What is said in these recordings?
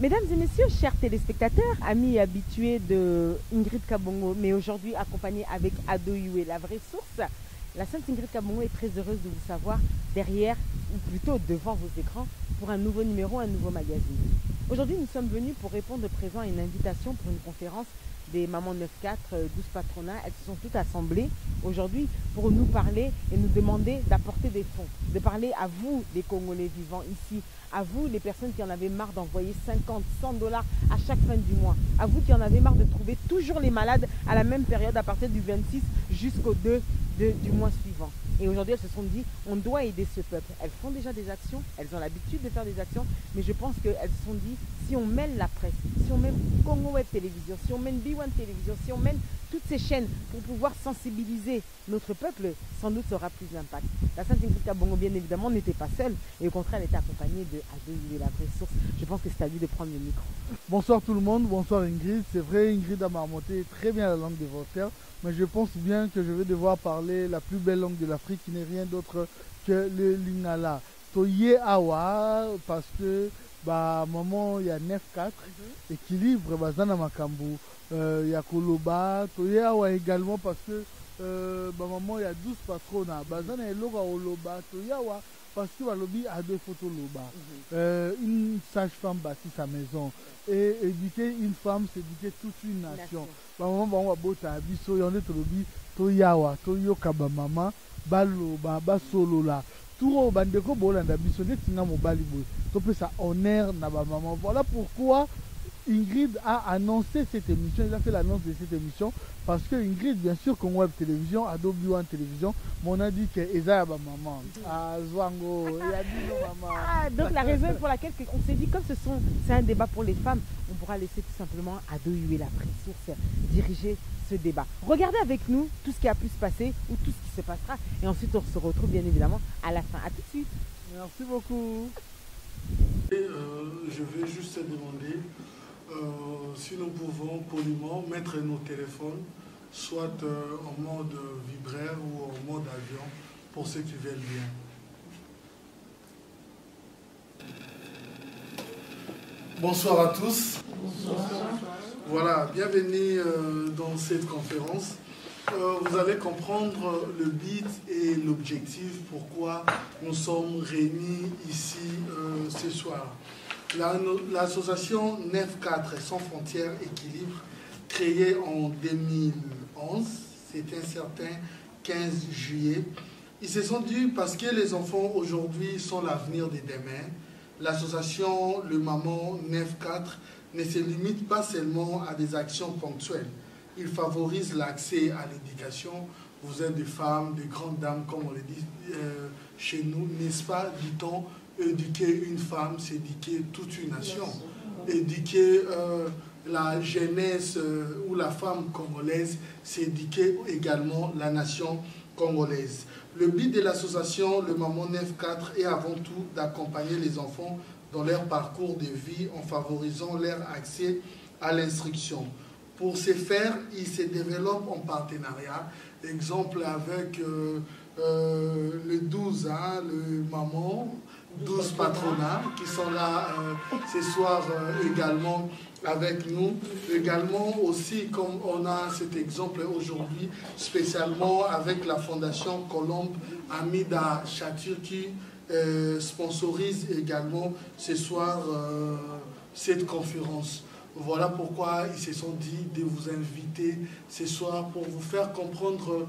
Mesdames et messieurs, chers téléspectateurs, amis et habitués de Ingrid Kabongo, mais aujourd'hui accompagnée avec Ado Yue, la vraie source, la sainte Ingrid Kabongo est très heureuse de vous savoir derrière, ou plutôt devant vos écrans, pour un nouveau numéro, un nouveau magazine. Aujourd'hui, nous sommes venus pour répondre présent à une invitation pour une conférence des mamans 9-4, 12 patronats. Elles se sont toutes assemblées aujourd'hui pour nous parler et nous demander d'apporter des fonds, de parler à vous, les Congolais vivant ici, à vous, les personnes qui en avaient marre d'envoyer 50, 100 dollars à chaque fin du mois, à vous qui en avez marre de trouver toujours les malades à la même période à partir du 26 jusqu'au 2 du mois suivant. Et aujourd'hui, elles se sont dit, on doit aider ce peuple. Elles font déjà des actions, elles ont l'habitude de faire des actions, mais je pense qu'elles se sont dit, si on mêle la presse, si on mène Congo Web Télévision, si on mène B1 Télévision, si on mène toutes ces chaînes pour pouvoir sensibiliser notre peuple, sans doute ça aura plus d'impact. La Sainte Ingrid Kabongo, bien évidemment, n'était pas seule, et au contraire, elle était accompagnée de Ado Yue, la vraie source. Je pense que c'est à lui de prendre le micro. Bonsoir tout le monde, bonsoir Ingrid. C'est vrai, Ingrid a marmonté très bien la langue des Voltaire, mais je pense bien que je vais devoir parler la plus belle langue de l'Afrique, qui n'est rien d'autre que le Lingala. Toye Awa, parce que bah maman il y a 9-4 équilibre bazana makambu il y a Koloba Toye Awa également parce que bah maman il y a 12 patrona bazana eloga Oloba Toye Awa parce que balobi a deux photos loba. Une sage-femme bâtit sa maison et éduquer une femme c'est éduquer toute une nation. Bah maman ba on bota biso yonde tolobi Toye Awa Toyo kaba mama baloba ba solo la tout bandeko bolanda biso netinga mobali boy to peut ça honneur na ba maman. Voilà pourquoi Ingrid a annoncé cette émission. Il a fait l'annonce de cette émission parce que Ingrid, bien sûr, Congo Web Télévision, Ado B1 Télévision, m'on a dit que Eza ba maman. Ah Zwango, il a dit non maman. Ah, donc la raison pour laquelle on s'est dit comme c'est un débat pour les femmes, on pourra laisser tout simplement Ado Yue, la vraie source, diriger ce débat. Regardez avec nous tout ce qui a pu se passer ou tout ce qui se passera et ensuite on se retrouve bien évidemment à la fin. A tout de suite. Merci beaucoup. Je vais juste te demander si nous pouvons poliment mettre nos téléphones soit en mode vibraire ou en mode avion pour ceux qui veulent bien. Bonsoir à tous. Bonsoir. Voilà, bienvenue dans cette conférence. Vous allez comprendre le but et l'objectif, pourquoi nous sommes réunis ici ce soir. L'association 9-4 Sans Frontières Équilibre, créée en 2011, c'était un certain 15 juillet, ils se sont dit parce que les enfants aujourd'hui sont l'avenir de demain, l'association Le Maman 9-4 ne se limite pas seulement à des actions ponctuelles. Il favorise l'accès à l'éducation. Vous êtes des femmes, des grandes dames, comme on le dit chez nous, n'est-ce pas, dit-on, éduquer une femme, c'est éduquer toute une nation. Éduquer la jeunesse ou la femme congolaise, c'est éduquer également la nation congolaise. Le but de l'association Le Maman 9-4 est avant tout d'accompagner les enfants dans leur parcours de vie en favorisant leur accès à l'instruction. Pour ce faire, ils se développent en partenariat. Exemple avec le 12, le Maman, 12 patronats qui sont là ce soir également avec nous. Également aussi, comme on a cet exemple aujourd'hui, spécialement avec la Fondation Colombe Amida Chatur qui sponsorise également ce soir cette conférence. Voilà pourquoi ils se sont dit de vous inviter ce soir pour vous faire comprendre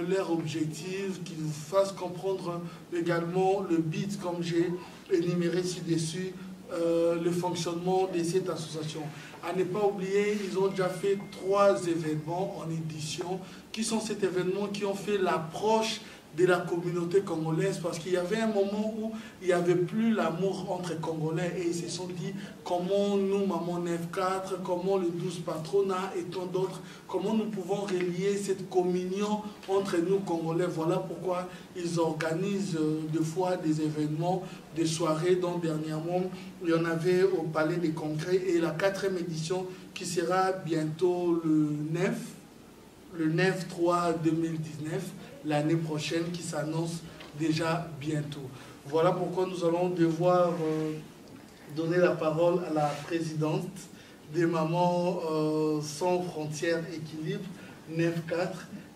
leur objectif, qu'ils vous fassent comprendre également le but, comme j'ai énuméré ci-dessus, le fonctionnement de cette association. À ne pas oublier, ils ont déjà fait 3 événements en édition, qui sont ces événements qui ont fait l'approche de la communauté congolaise, parce qu'il y avait un moment où il n'y avait plus l'amour entre Congolais et ils se sont dit comment nous, Maman 9-4, comment le 12 patronat et tant d'autres, comment nous pouvons relier cette communion entre nous Congolais. Voilà pourquoi ils organisent deux fois des événements, des soirées, dont dernièrement il y en avait au Palais des Congrès et la 4e édition qui sera bientôt le 9/3/2019, l'année prochaine qui s'annonce déjà bientôt. Voilà pourquoi nous allons devoir donner la parole à la présidente des Mamans sans frontières équilibre, 9-4,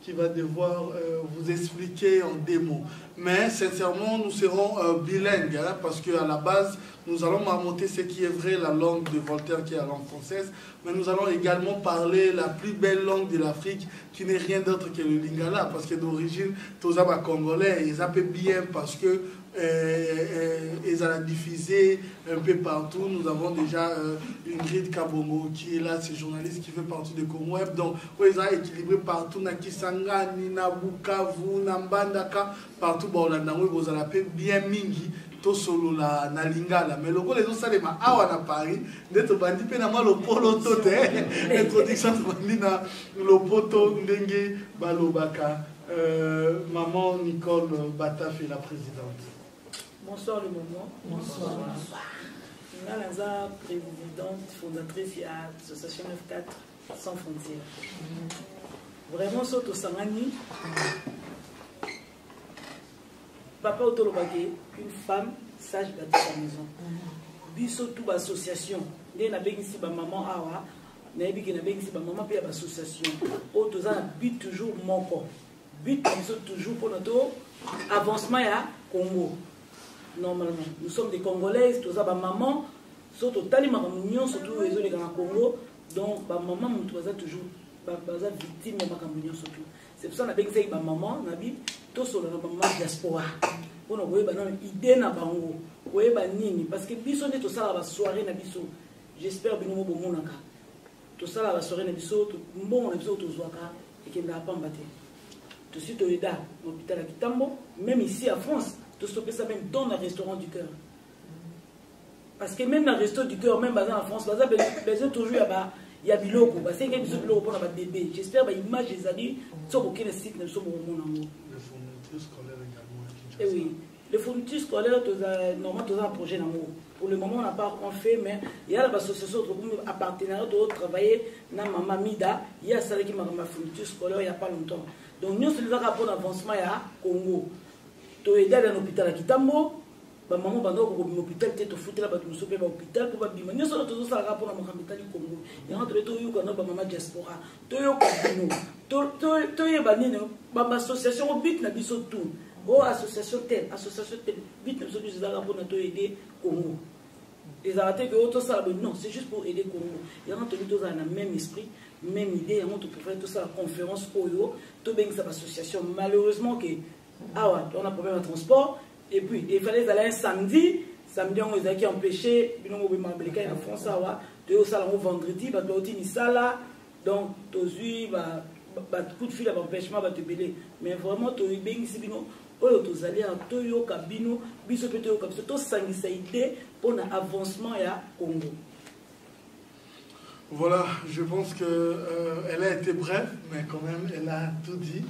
qui va devoir vous expliquer en des mots. Mais sincèrement, nous serons bilingues, hein, parce qu'à la base, nous allons marmotter ce qui est vrai, la langue de Voltaire qui est la langue française, mais nous allons également parler la plus belle langue de l'Afrique, qui n'est rien d'autre que le lingala, parce que d'origine, tous les Congolais, ils appellent bien parce que ils ont diffusé un peu partout. Nous avons déjà Ingrid Kabongo qui est là, c'est journaliste qui fait partie de Congo Web. Donc, ils ont équilibré partout, na Kisangani, na Bukavu, na Mbandaka, partout, vous allez bien mingi. Solo la na lingala mais logo les autres ça les ma awa na Paris d'être bandi pe na ma le polo tote introduction bandi na le poto ndenge balobaka maman Nicole Batafe la présidente. Bonsoir le moment. Bonsoir. Nalaza présidente fondatrice de l'association 9-4 sans frontières. Vraiment soto sangani. Papa Otolobake, une femme sage de sa maison. Biso tout association. Dès na bengi si ba maman awa, na ebi na bengi si ba maman pe association. Otoza but toujours mon corps. But biso toujours pour notre avancement ya Congo. Normalement, nous sommes des Congolaises, toza ba maman, surtout tali makamunion surtout les autres dans Congo. Donc ba maman mutoza toujours ba victime de makamunion surtout. C'est pour ça na bengi si ba maman na bi tout sur la diaspora. Pour nous voir une idée na bango, voir nini parce que biso ne tout ça la soirée na biso. J'espère que nous bon monaka. Tout ça la soirée na biso, bon na biso tout zoaka et qu'il n'a pas mbatté. Tout suite au Eda, l'hôpital à Kitambo, même ici à France, tout stopper ça même dans le restaurant du cœur. Parce que même dans le restaurant du cœur, même en France, besoin toujours il y a biloko parce que biso biloko pour na bébé. J'espère que l'image des amis sur aucun site ne sont bon monango. Et oui, les fournitures scolaires, normalement, tous un projet d'amour. Pour le moment, on n'a pas encore fait, mais il y a l'association à partenariat de travailler dans Maman Mida. Il y a celle qui m'a ma fourniture scolaire il n'y a pas longtemps. Donc, nous, c'est le rapport d'avancement à Congo. Tu es dans l'hôpital à Kitambo, maman va dans l'hôpital, tu es foutu là-bas, tu me sauves l'hôpital pour pas bim. Nous sommes tous à rapport à l'hôpital du Congo. Il y a entre eux, il y a maman diaspora. Tu es au Congo. Tu es banni, ma association au but n'a pas tout. Oh, association telle, vite, nous sommes là pour nous aider Congo. Ils ont arrêté que tout ça, non, c'est juste pour aider Congo. Ils ont tenu tous dans le même esprit, même idée, ils ont tout faire tout ça, la conférence Oyo, tout bien que cette association. Malheureusement, on a un problème de transport, et puis il fallait aller un samedi, on les a empêché, ils ont empêché en France, ils ont ça vendredi, ils ont dit ça là, donc, ils ont coup de fil à l'empêchement, mais vraiment, ils ont bien ici, oyo tozali à toyo kabino biso pe toyo kabino to sangisa idée pour l'avancement ya Congo. Voilà, je pense que elle a été brève, mais quand même elle a tout dit.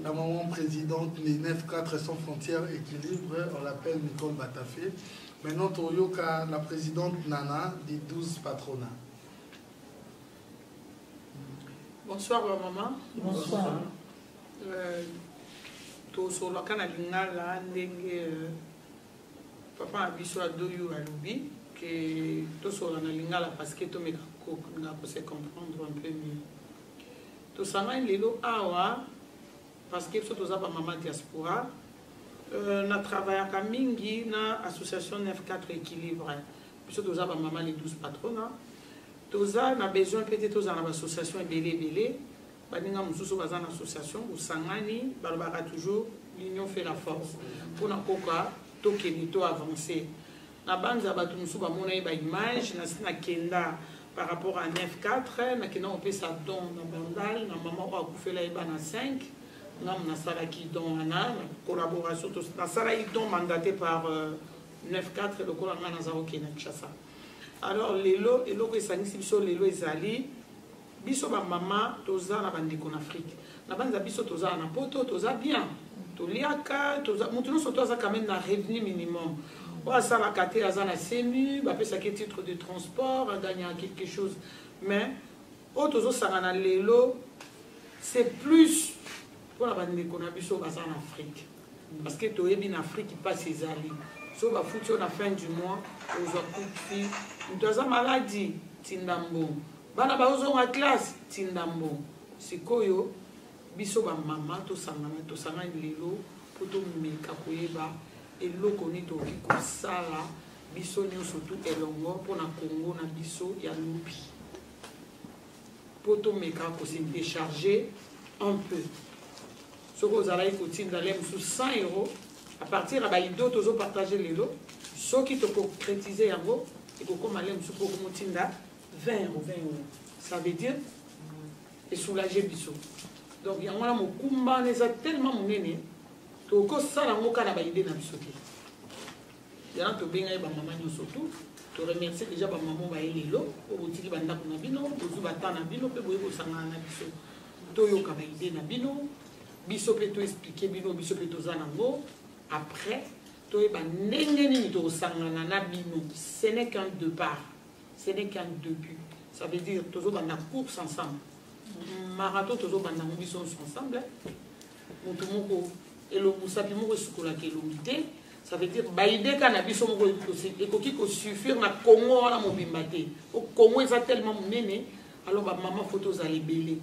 La maman présidente des 9-4 sans frontières équilibre, on l'appelle Nicole Batafe. Maintenant toyo ka la présidente Nana des 12 patronats. Bonsoir maman. Bonsoir. To so la kana lingala ndenge papa abiso adoyo alobi que to so la lingala parce que to me ko na ko se comprendre un peu mieux to sanga lelo awa parce que so to za ba maman diaspora na travaillaka mingi na association 9-4 équilibre so to za ba maman les 12 patronats to za na besoin peut-être to za na association belé baninga mususu baza na association usangani balobaka toujours l'union fait la force pona koka tokende to avancer na banza bato mususu bamona ba image na kenda par rapport à 9-4 na kenda on peut ça don na bandal na maman ba kufela eba na 5 na na sala ki don ana collaboration to na sala ki don mandaté par 9-4 le kola na za okena Kinshasa. Alors lelo eloko esangisi biso lelo ezali biso ba mama toza na bandeko en Afrique na banza biso toza na poto toza bien toliaka toza mutu no toza quand même na revenu minimum wa sala kate azana semu ba pesa ke titre de transport gagner quelque chose mais o tozo sangana lelo c'est plus pour la bandeko na biso baza en Afrique parce que toyebi na Afrique passe ezali so bafuti na fin du mois ozwa coup de fil mutu aza maladi tindambo bana baozonga classe tindambo sikoyo biso bamama tosangana lelo po tomeka koyeba eloko nini tokoki kosala biso nyonso tu elongo mpona Congo na biso ya lobi po tomeka kose décharger un peu soki ozalaki kotinda le mosusu 100 € à partir ya baido tozopartage lelo soki tokoncrétise yango ekokoma le mosusu po komotinda 20 €. Ça veut dire esoulager biso. Donc yango wana mokumba wana eza tellement monene tokosala yango kaka na baide na biso te. Yana tobengai bamama nyonso tu toremercie déjà bamama baye lelo oyo botiki bandako na bino bozwi bata na bino mpe boye kosangana na biso toyoka baide na bino biso mpe toexplike bino biso mpe toza nango après toyeba ndenge nini tokosangana na bino. Ce n'est qu'un départ, ce n'est qu'un début. Ça veut dire tozobanda course ensemble marathon tozobanda ngo biso ensemble moto moko elomusapi moko esukolaka elongi te. Ça veut dire baide ka na biso moko ekoki kosuffire na Congo wana mobimba te. O Congo eza tellement monene alors bamama fo tozala ebele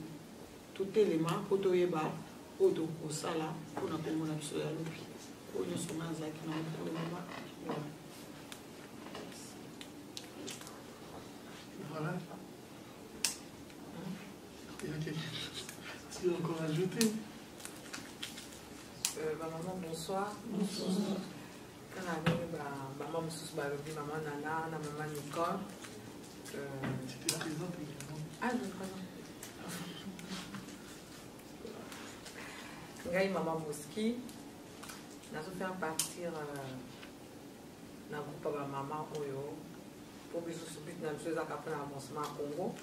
totelema po toyeba oyo tokosala mpona Congo na biso ya lobi oyo nyonso nga azalaki na pour le moment. Voilà. Il y a quelque chose tu veux encore ajouter? Maman, bonsoir. Bonsoir. Quand on a maman Moussous Balobi, maman Nana, maman Nicole. Tu te présentes également. Ah, je me présente. Ngai maman Moski. Nous avons fait partir dans le groupe de maman Oyo. Pour que je sois dans le jeu après l'avancement à Congo.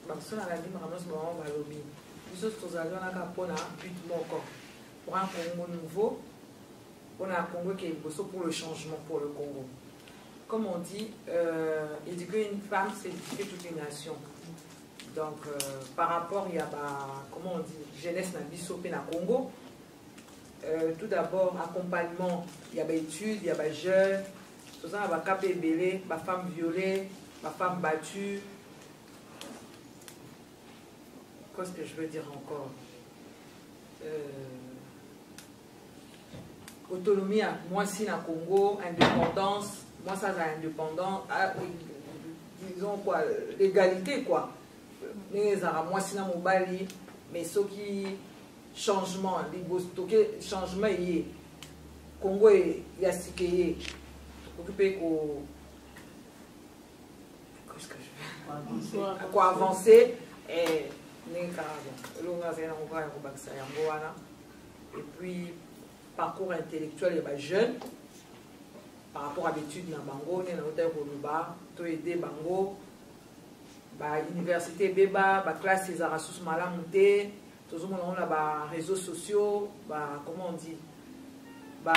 Parce que la vie maman Balobi. Nous avons pour un Congo nouveau, pour un Congo qui est pour le changement pour le Congo. Comme on dit, éduquer une femme, c'est éduquer toute une nation. Donc, par rapport, il y a, comment on dit, jeunesse na bisopé na Congo. Tout d'abord, accompagnement, il y a des études, il y a des jeunes, tout ça, il y a des capés belés, des femmes violées, des femmes battues. Qu'est-ce que je veux dire encore? Autonomie, moi si na Congo, indépendance, moi ça c'est indépendant, disons quoi, l'égalité quoi. Moi si na Mobali, mais ce qui changement, changement est Congo il y a ce qui est occupé qu'est-ce que je veux? Quoi avancer et puis parcours intellectuel et jeune par rapport à l'étude na bango na hôtel Koluba to aider bango ba université beba ba classe les arasus malamuté tout le monde on a ba réseaux sociaux ba comment on dit ba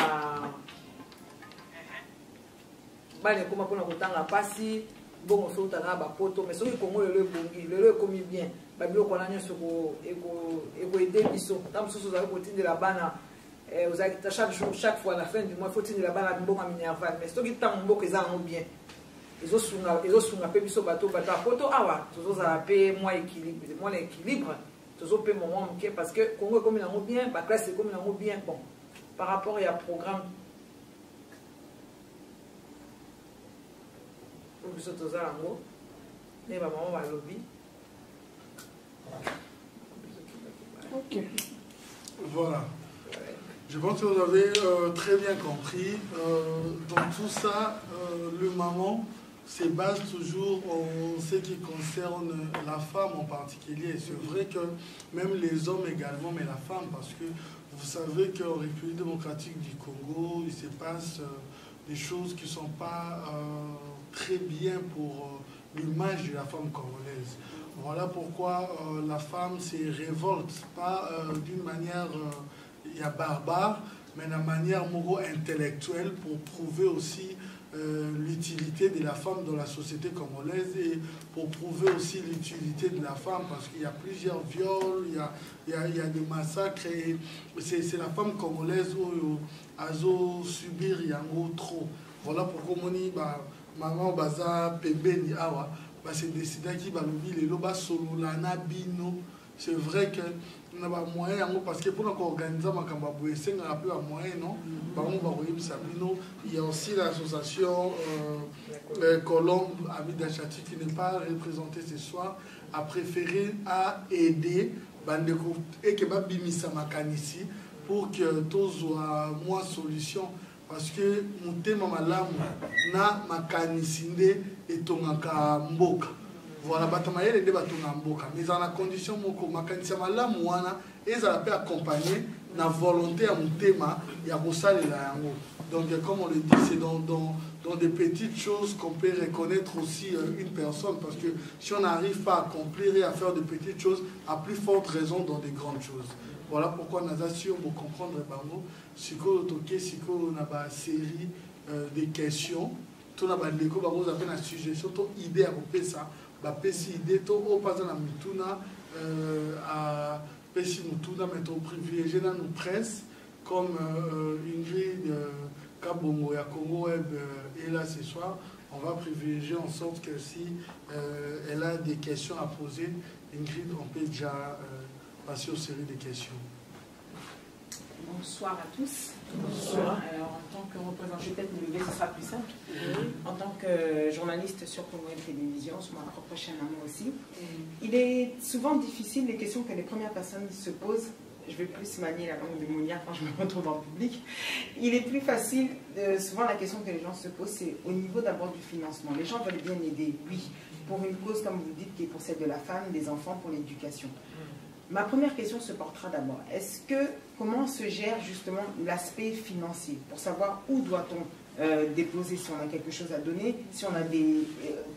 ne comment pour na pasi bon on fait utana ba poto mais so ki Congo le bongi le comme bien ba bilo kona nyoso ko eko aider biso tam so za ko tinde la bana aux actes chaque jour chaque fois à la fin du mois faut tinde la bana bon à minerval mais so ki tam mbo ke za no bien ezo sunga pe biso bato poto awa tozo za pe moi équilibre tozo pe moment ok parce que Congo comme na bien ba classe comme na bien bon par rapport à programme biso toza yango ne ba maman balobi. Ok. Voilà. Je pense que vous avez très bien compris. Dans tout ça, le maman se base toujours en ce qui concerne la femme en particulier. C'est vrai que même les hommes également, mais la femme, parce que vous savez qu'en République démocratique du Congo, il se passe des choses qui ne sont pas très bien pour l'image de la femme congolaise. Voilà pourquoi la femme se révolte, pas d'une manière barbare, mais d'une manière intellectuelle pour prouver aussi l'utilité de la femme dans la société congolaise et pour prouver aussi l'utilité de la femme parce qu'il y a plusieurs viols, il y a des massacres et c'est la femme congolaise où azo subir yango trop. Voilà pourquoi on dit maman baza pembeni awa c'est décidé qui va le vivre le solo lana bino. C'est vrai que on a pas moyen parce que pour organiser ma campagne c'est un peu à moyen non. Il y a aussi l'association Colombe Amida Chati qui n'est pas représentée ce soir, a préféré à aider Bandeko et que Babimisa Makanisi pour que tout soit moins solution. Parce que mon thème malamu na Makanisinde et Tongaka Mboka. Voilà, les débats Mboka. Mais dans la condition moko Makanisa malamu wana et ça peut accompagner la volonté à mon thème et à donc comme on le dit, c'est dans des petites choses qu'on peut reconnaître aussi une personne. Parce que si on n'arrive pas à accomplir et à faire de petites choses, à plus forte raison dans des grandes choses. Voilà pourquoi nous avons su comprendre si on a une série de questions. Tout n'a pas de l'écho, vous avez une suggestion, une idée à couper ça. Une idée, tout pas dans la mituna à Pessi Mutuna, mais on privilégie dans nos presse comme Ingrid Kabongo et Congo Web est là ce soir. On va privilégier en sorte que si elle a des questions à poser, Ingrid, on peut déjà passer aux séries de questions. Bonsoir à tous. Bonsoir. Alors, en tant que représentant, je vais peut-être me lever, ce sera plus simple. En tant que journaliste sur Congo Web Télévision, sur ma propre chaîne à moi aussi, il est souvent difficile, les questions que les premières personnes se posent. Je vais plus manier la langue de Molière quand je me retrouve en public. Il est plus facile, souvent la question que les gens se posent, c'est au niveau d'abord du financement. Les gens veulent bien aider, oui, pour une cause, comme vous dites, qui est pour celle de la femme, des enfants, pour l'éducation. Ma première question se portera d'abord. Comment se gère justement l'aspect financier pour savoir où doit-on déposer si on a quelque chose à donner, si on a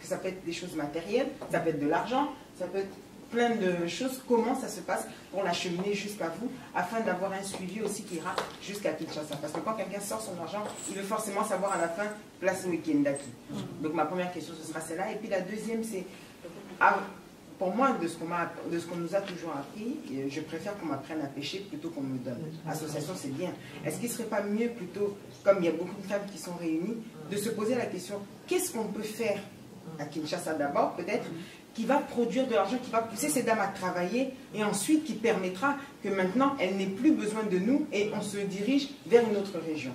ça peut être des choses matérielles, ça peut être de l'argent, ça peut être plein de choses, comment ça se passe pour l'acheminer jusqu'à vous, afin d'avoir un suivi aussi qui ira jusqu'à Kinshasa. Parce que quand quelqu'un sort son argent, il veut forcément savoir à la fin, place où il est. Donc ma première question, ce sera celle-là. Et puis la deuxième, c'est, pour moi, de ce qu'on nous a toujours appris, je préfère qu'on m'apprenne à pêcher plutôt qu'on me donne. Association, c'est bien. Est-ce qu'il ne serait pas mieux plutôt, comme il y a beaucoup de femmes qui sont réunies, de se poser la question, qu'est-ce qu'on peut faire à Kinshasa d'abord, peut-être, qui va produire de l'argent, qui va pousser ces dames à travailler et ensuite qui permettra que maintenant, elles n'aient plus besoin de nous et on se dirige vers une autre région.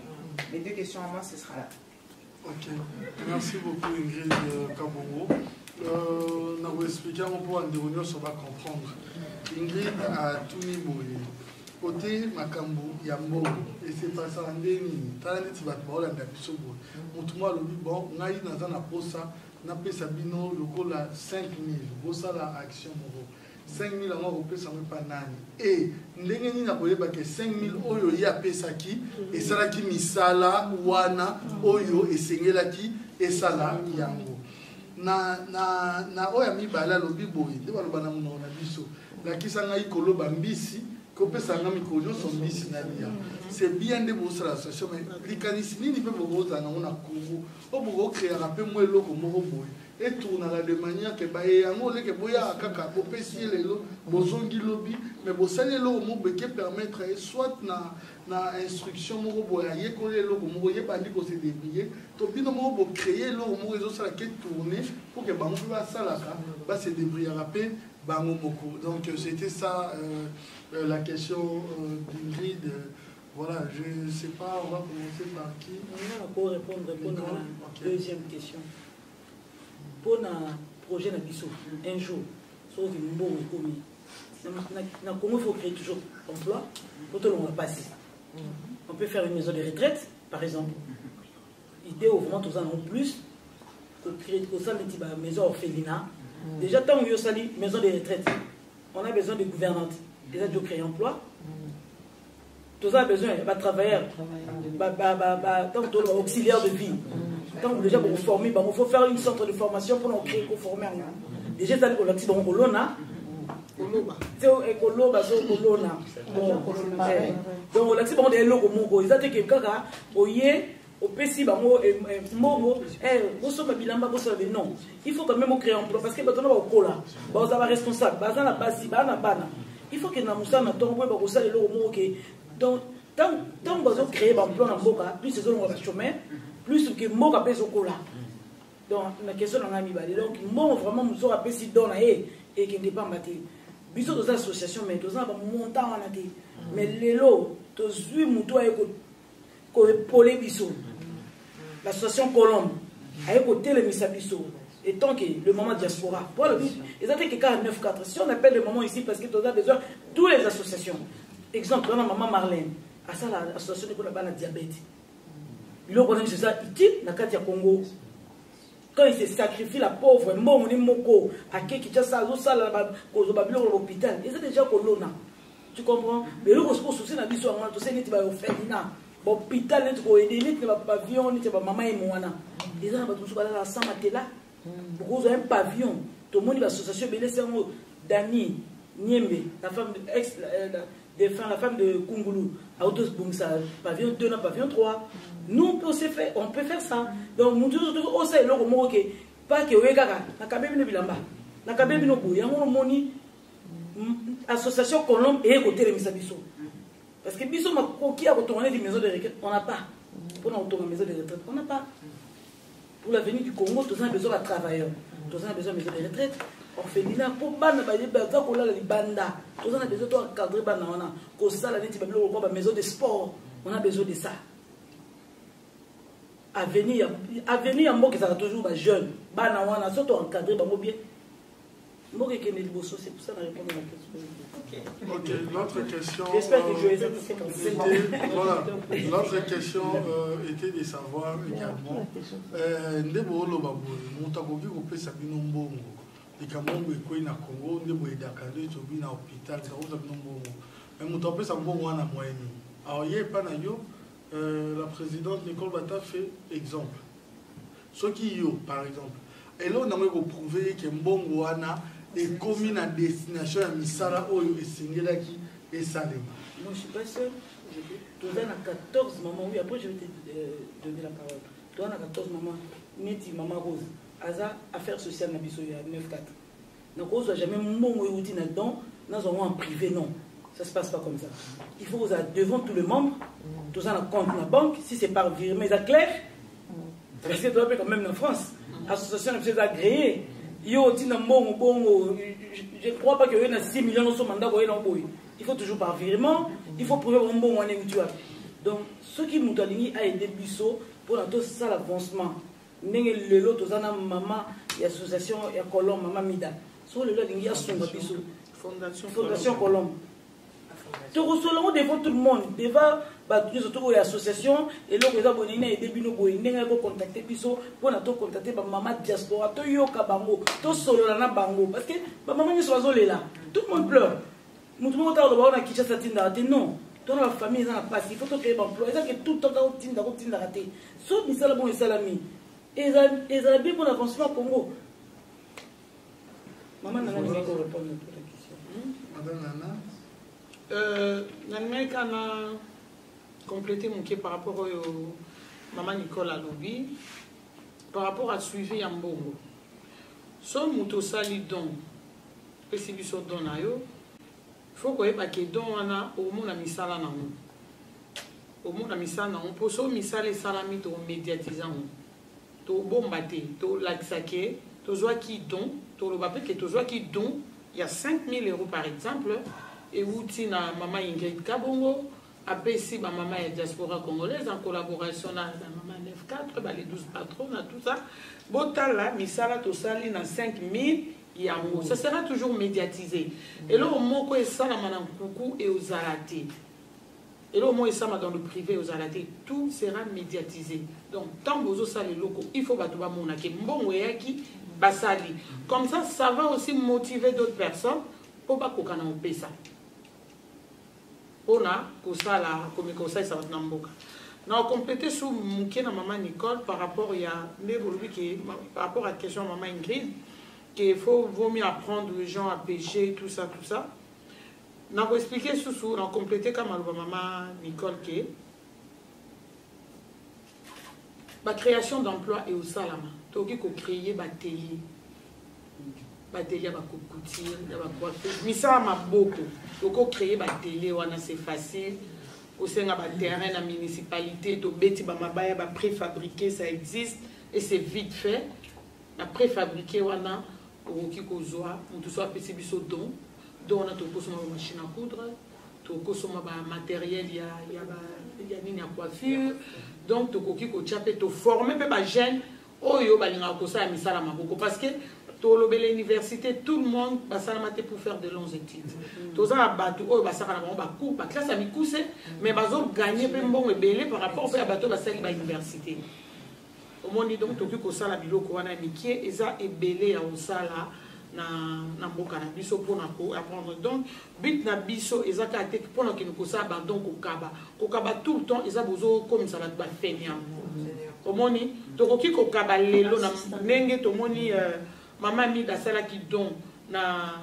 Les deux questions à moi, ce sera là. Ok. Merci beaucoup Ingrid Kabongo. On va expliquer un peu en déroulant, on va comprendre. Ingrid a tout niveau. Côté Makambo, Yambo, et c'est pas ça en déni. T'as un petit bâtiment, on a un petit peu. On te voit le bon, on a eu dans un aposa. Na pesa bino lokola 5 000 bosala action moko 5 000 anga kopesa mwe pa nani et ndenge nini na koyeba ke 5 000 oyo ya pesaki esalaki misala wana oyo esengelaki esala yango na oya mibala lobi boye nde baloba na monoko na biso lakisa ngai koloba mbisi kopesa nga mikolo nyonso mbisi na lia c'est bien de bosala l'association mais likanisi nini mpe bokozala nango na Congo o bokokreaka mpe mwa eloko moko boye etournaka de manière ke baye yango oleke boyaka kaka bopesi ye lelo bozongi lobi mais bosali eloko moko beke permettre soit na instruction moko boye ayekoli eloko moko ye bandi kose débrouiller to bino moko bocreye eloko moko ezosala ke tourner pour ke bango mpe basalaka base débrouillaka mpe bango moko. Donc c'était ça la question d'Ingrid. Voilà, je ne sais pas, on va commencer par qui. On va répondre pour la deuxième question. Pour le projet Nabiso, un jour, sauf une bonne économie. Dans Congo, il faut créer toujours emploi, pour tout le monde passer. On peut faire une maison de retraite, par exemple. L'idée, au vraiment, tous en ont plus, pour créer une maison orphelinat. Déjà, tant qu'on a une maison de retraite, on a besoin de gouvernante. Déjà, de créer emploi. Tous a besoin de travailler, auxiliaire de vie. Donc déjà pour vous former, il faut faire une sorte de formation pour nous créer pour former. Déjà ça on l'actif donc colonna. C'est écolo baso colonna. Donc on l'actif on des locaux mongo. Ils attendent que kaka oye au PC, non. Il faut quand même créer un emploi parce que il faut que nous donc tant que créer un emploi dans Boka, plus c'est un chemin, plus que Moka pèse au cola. Donc la question on a mis donc moi vraiment nous aura pèse dans et qui n'est pas maté. Bisous aux associations mais tous un montant en été. Mais les lots, tous 8 moutons ko polé biso. L'association Colombe a écouté le Misabiso. Et tant que le moment diaspora, pour le but, ils ont fait 9-4. Si on appelle le moment ici parce que tu as besoin de toutes les associations. Exemple, on a maman Marlène, à ça l'association de la diabète. Il a connu ça, il n'a qu'à Congo. Quand il se sacrifie la pauvre, mon moko, à qui qui a ça, l'hôpital, ils ont déjà colonna. Tu comprends? Mais le souci n'a pas besoin de tout ça, il va faire l'hôpital, il va aider, il va pavillon, il va maman et moi. Ils ont tout ça là, sans matela. Beaucoup ont un pavillon. Tout le monde l'association, mais c'est un mot Dani, Niembe, la femme de la femme de Kungulu, à Autos Bungsa, pavillon 2, pavillon 3. Nous, on peut faire ça. Donc, nous devons aussi le mot que pas que Wegara, la Kabine Bilamba, la Kabine Nobu, Yamoni, association Colombe et côté de Misabiso. Parce que Biso m'a qui a retourné des maisons de retraite, on n'a pas. Pour nous retourner aux maisons de retraite, on n'a pas. Pour l'avenir du Congo, tous on a besoin de travailleurs, tous on a besoin de maisons de retraite. On fait des pour banda, banda. Tous on a besoin de cadrer banda, on a qu'au salle, on a maison de sport, on a besoin de ça. À venir en mot qui sera toujours jeune, banda, on a surtout encadré, bien. C'est pour ça que je réponds à la question. Ok, l'autre question. J'espère que je vais voilà, l'autre question était de savoir également. Ndebo Lobaboy, Montagogi Opé Sabino Mbongo, et Kamongo et Kouina Congo, Ndebo et Dakado, et Tobina Hôpital, Sabino Mbongo. Mais Montapé Sambongo en a moyen. Alors, hier, Panayo, la présidente Nicole Bata fait exemple. Ceux qui y ont, par exemple. Et là, on a prouvé que Mbongo Ana est commis à destination à Misara Oyo et Singelaki et Salem. Moi, je ne suis pas seul. Tu as 14 mamans. Oui, après, je vais te donner la parole. Tu as 14 mamans. Neti, maman Rose. Aza, affaires sociales, Nabiso, il y a 9-4. Donc, on ne jamais mon outil là-dedans. Nous avons en privé, non. Ça ne se passe pas comme ça. Il faut vous devant tous les membres. Tout ça, on compte dans la banque. Si c'est par virement, c'est clair. Parce que tu dois quand même en France. L'association est agréée. Je ne crois pas qu'il y ait 6 millions de mandat. Il faut toujours par virement. Il faut prouver un bon moyen. Donc, ceux qui m'ont aidé à aider Bissot pour tout ça, l'avancement. Le lot, tout ça, maman, l'association, il y a Colombe, maman Mida. Sur le lot, il y a son Bissot. Fondation Colombe. Tu reçois devant tout le monde, devant l'association, et là, vous avez des bino pour contacter Piso, pour contacter maman diaspora, to yoka bango, to solo la bango, parce que maman n'est pas là. Tout le monde pleure. Nous tout le monde a dit que Tinda non. Dans la famille, ils ont passé, il faut créer un emploi. Ils ont que tout le temps Tinda raté. Sauf que ça, bon, et salami. Et ils ont bien pour l'avancement au Congo. Maman n'a pas répondre à la question. Madame Nana. L'année qu'on a complété mon quai par rapport à Maman Nicole à Lobby, par rapport à suivi Yambongo. Son mouto sali don, et si vous êtes don, il faut que vous don au monde à misala na au monde à misala na pour so misala salami to médiatisant to bombarder to laxaké to joie qui don to le papier que to joie qui don il y a 5 000 € par exemple. Et où na maman Ingrid Kabongo, après si ma maman est diaspora congolaise en collaboration avec la maman 9-4, les 12 patrons, tout ça. Botala, misala tosali na 5 000 yango. Ça sera toujours médiatisé. Et là, au moins, que ça, la maman coucou et aux alatés. Et là, au moins, ça, dans le privé, aux alatés, tout sera médiatisé. Donc, tant que vous avez les locaux, il faut que vous ayez bon qui basali. Comme ça va aussi motiver d'autres personnes pour pas qu'on ait ça. On a comme conseil ça va n'amboka. On complété sous mouké na maman Nicole par rapport par rapport à la question de maman Ingrid qu'il vaut mieux apprendre les gens à pêcher tout ça. On a expliqué sous on a complété comme maman Nicole qui La création d'emploi et au salama. Donc, il faut créer des télé. Des télé, des couture, des coiffure. Mais ça m'a beaucoup. Donc, il faut créer des télé, c'est facile. Au sein de terrain, la municipalité, des préfabriqué, ça existe. Et c'est vite fait. La préfabriqué, on a tout soit petit don. Donc, on a tout une machine à coudre. Tout le matériel, il y a une coiffure. Donc, tu peux former les jeunes parce que dans l'université, tout le monde va pour faire de longues études. Tout ça, mais ils vont gagner par rapport à l'université. Au monde, donc, tu peux faire na mboka na biso pona ko apprendre donc but na biso ezaka te pona ki nous ça donc kokaba tout le temps eza bozo comme ça ba fenya omoni to koki kokaba lelo na ndenge to moni maman mi da sala ki don na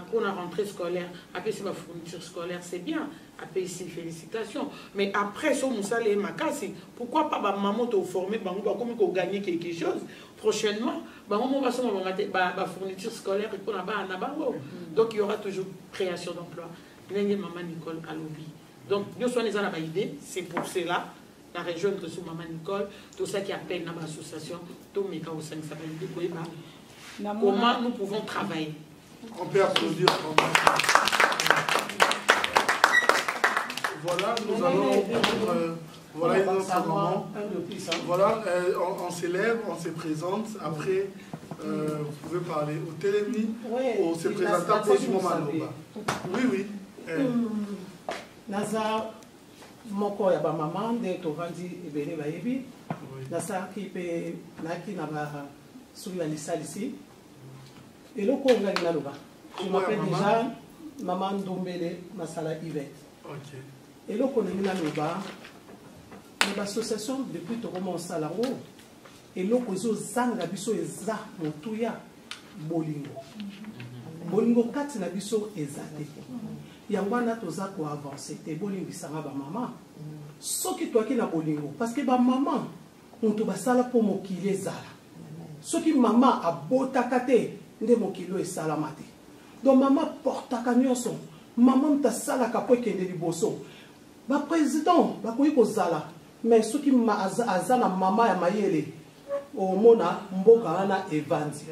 pour la rentrée scolaire après c'est ma fourniture scolaire c'est bien après ici félicitations mais après so musala et makasi pourquoi pas ba maman te former bango ba comme ko gagner quelque chose prochainement maman va se ma fourniture scolaire et pour la bas na bango donc il y aura toujours création d'emploi ndenge maman Nicole alobi donc nous sommes les ana ba idée c'est pour cela la région de sous maman Nicole tout ça qui appelle na association tout meka au 5 ça va comment nous pouvons travailler. On peut applaudir quand même. Voilà, nous allons prendre voilà une autre moment. Voilà, on s'élève, on se présente. Après, vous pouvez parler au télémi, on se présente pour du moment. Oui, oui. Naza, moko ya ba maman de tovandi ebele ba yebi. Naza ki pe naki na ba sur la liste ici. Et le Congrès de Naloba. Je m'appelle déjà Maman Ndombele Masala Yvette. Et le Congrès de Naloba, l'association depuis Toromo Salaro, et le Kozo Zanga Biso Eza Montouya Bolingo. Bolingo 4 Nabiso Ezate. Yangwana Toza ko avancer. Te Bolingo Sanga ba maman. Ce qui toi qui na Bolingo. Parce que ba maman, on te basala pour mokile zala. Ce qui maman a botakate. Nde mokilo e salamate. Donc maman porta kanyoso. Maman ta sala kapo kende liboso. Ba président ba koyi ko zala. Mais ce qui ma azana mama ya mayele. O mona mboka na evandi.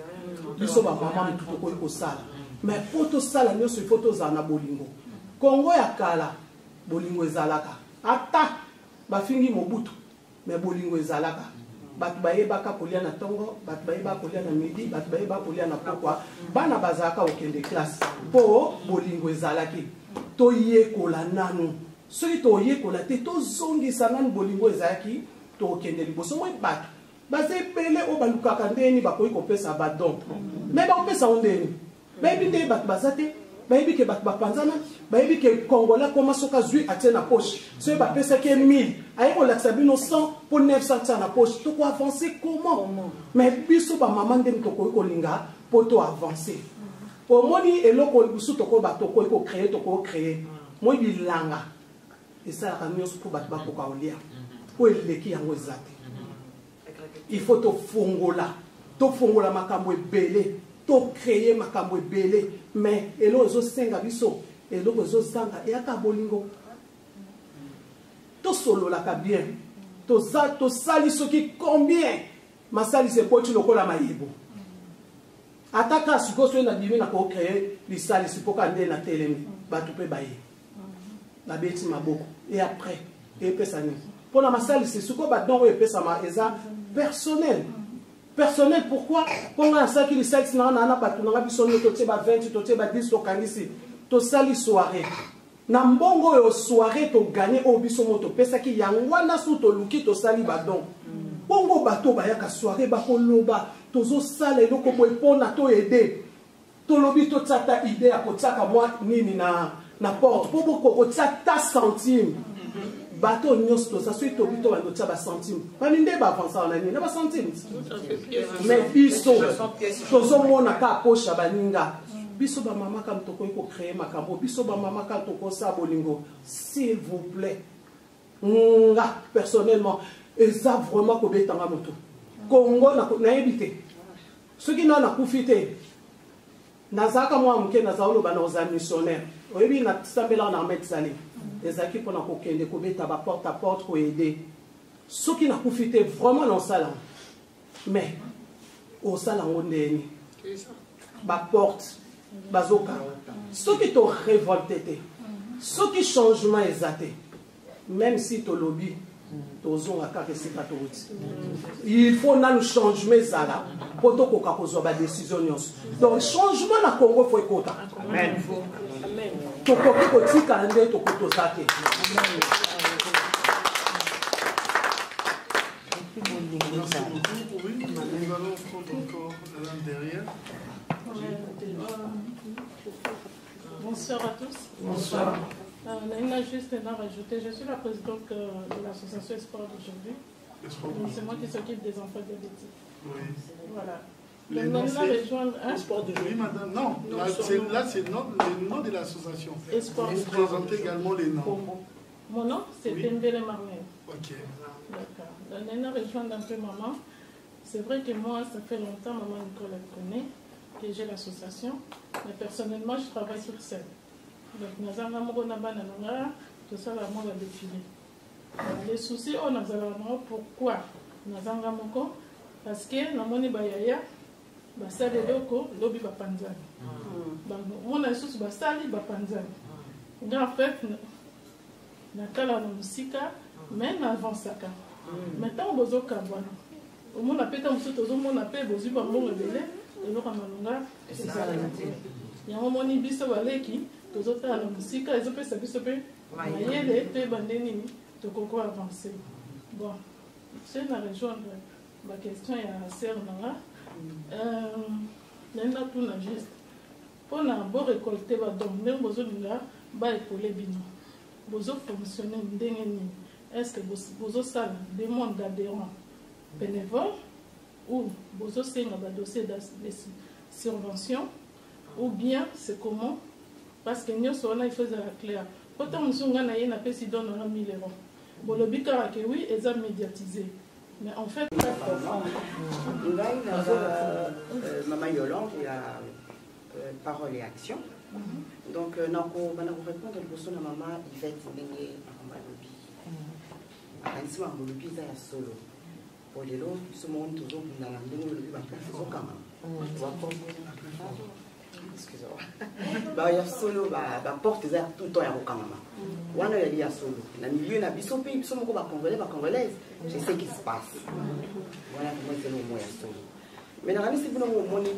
Biso ba maman tout koyi ko sala. Mais photo sala nyoso photo za na bolingo. Kongo ya kala bolingo ezalaka. Ata ba fingi mobutu. Mais bolingo ezalaka. Batu bayebaka kolia na tongo, batu bayebaka kolia na midi, batu bayebaka kolia na pokwa, bana bazaka okende classe. Po bolingo ezalaki. To yekola nanu. Soki to yekola te to zongisa nanu bolingo ezalaki, to okende liboso mo batu. Baze pele o balukaka ndeni bakoyi kopesa badon. Mais ba kopesa ondeni. Bayebi nde batu bazate, bayebi ke batu bapanzana, bayebi ke Kongola koma soka zui atie na poche. Soki bapesa ke 1000, aye ko laksa bino 100 pour 900 na poche. To ko avancer comment? Mais biso ba maman ndem to ko linga pour to avancer. Au moni eloko biso to ko ba to ko créer, Moi bilanga. Et ça la nyos pour batu ba ko ka olia. Po eleki yango ezate. Il faut to fongola makambo ebele. To créer makambo ebele mais elo zo senga biso elo zo sanga e aka bolingo to solo la ka bien to sali soki combien masali se poti lokola mayebo ataka siko so na bimi na ko créer li sali sipoka nde na telemi batu pe baye la beti maboko et après et pesa ni pour la masali c'est siko ba don e pesa ma eza personnel. Personnel, pourquoi? Pour ça qui les sexe n'a pas tout, n'a pas besoin de 20, 10, to sali soirée. Na mbongo yo soirée to gagner au biso moto pesa ki yangwana su to luki to sali badon. Bongo bato ba yaka soirée ba ko loba to zo sala eloko bo epona to aider. To lobi to tsata idée a ko tsaka moi nini na porte pour ko tsata centime. Bateau nyosto ça suit to bito ba tsaba centime. Ba ninde ba avancer na nini na ba centime. Mais biso to zo mona ka pocha baninga. Biso ba mama kam to ko créer makambo biso ba mama kam to ko sa bolingo s'il vous plaît. Nga personnellement et ça vraiment kobetanga moto Congo na évité ceux qui n'ont pas fait nazaka moi muke nazalo bana aux missionnaires oyebi na sambela na metzali les équipes pour na kokende kobeta ba porte à porte pour aider ceux qui n'ont pas fait vraiment dans ça mais au salon ondeni ba porte bazoka ceux qui t'ont révolté ceux qui changement exacté même si tu lobby il faut un changement pour que la décision. Donc le changement na Congo faut écouter. Amen. Amen. Nous allons prendre encore derrière. Bonsoir à tous. Bonsoir. On a juste à rajouter, je suis la présidente de l'association Espoir d'aujourd'hui. C'est moi qui s'occupe des enfants diabétiques. Oui. Voilà. Espoir d'aujourd'hui, madame. Non, là c'est le nom de l'association. Espoir. Vous présentez également les noms. Mon nom, c'est Tembele Marmel. Ok. D'accord. On a rejoint un peu maman. C'est vrai que moi, ça fait longtemps, maman Nicole connaît, que j'ai l'association. Mais personnellement, je travaille sur scène. Donc, nous avons tout ça, la défilé. Les soucis, on a pourquoi nous avons parce que nous avons bayaya, basali loko, lobi bapanzani. On a sous basali bapanzani. En fait, nous avons musika, mais nous avons saka. Maintenant, on a besoin de au monde appelle comme ça, tout le monde appelle besoin de bon rebelle, et nous avons c'est ça. Il y a un moment où biso baleki. Les autres à la musique, ils ont fait ça, ils ont fait les bandéni, de quoi avancer. Bon, c'est une région, ma question est à Serna. Il y a tout juste. Pour la bonne récolter, donc, même besoin de là, bah, épauler bino. Besoin fonctionner, est-ce que besoin ça demande d'adhérents bénévoles ou besoin c'est un dossier de subvention ou bien c'est comment? Parce que nous sommes là, il faut être clair. Quand on est là, il y a un peu si donne 1 000 €. Bon, le but est que oui, ils ont médiatisé. Mais en fait, Maman Yolande, il y a parole et action. Donc, nous allons répondre à la question de maman Yvette Ndenge à Malobi. À Ansi Malobi, il y a solo. Pour les autres, ce monde, toujours, nous allons nous faire excusez-moi. Il y a solo, la porte est tout le temps à Rokamama. Il y a solo. Dans le milieu, il y a des pays qui sont congolais, je sais ce qui se passe. Voilà comment c'est le mot solo. Mais dans la si vous avez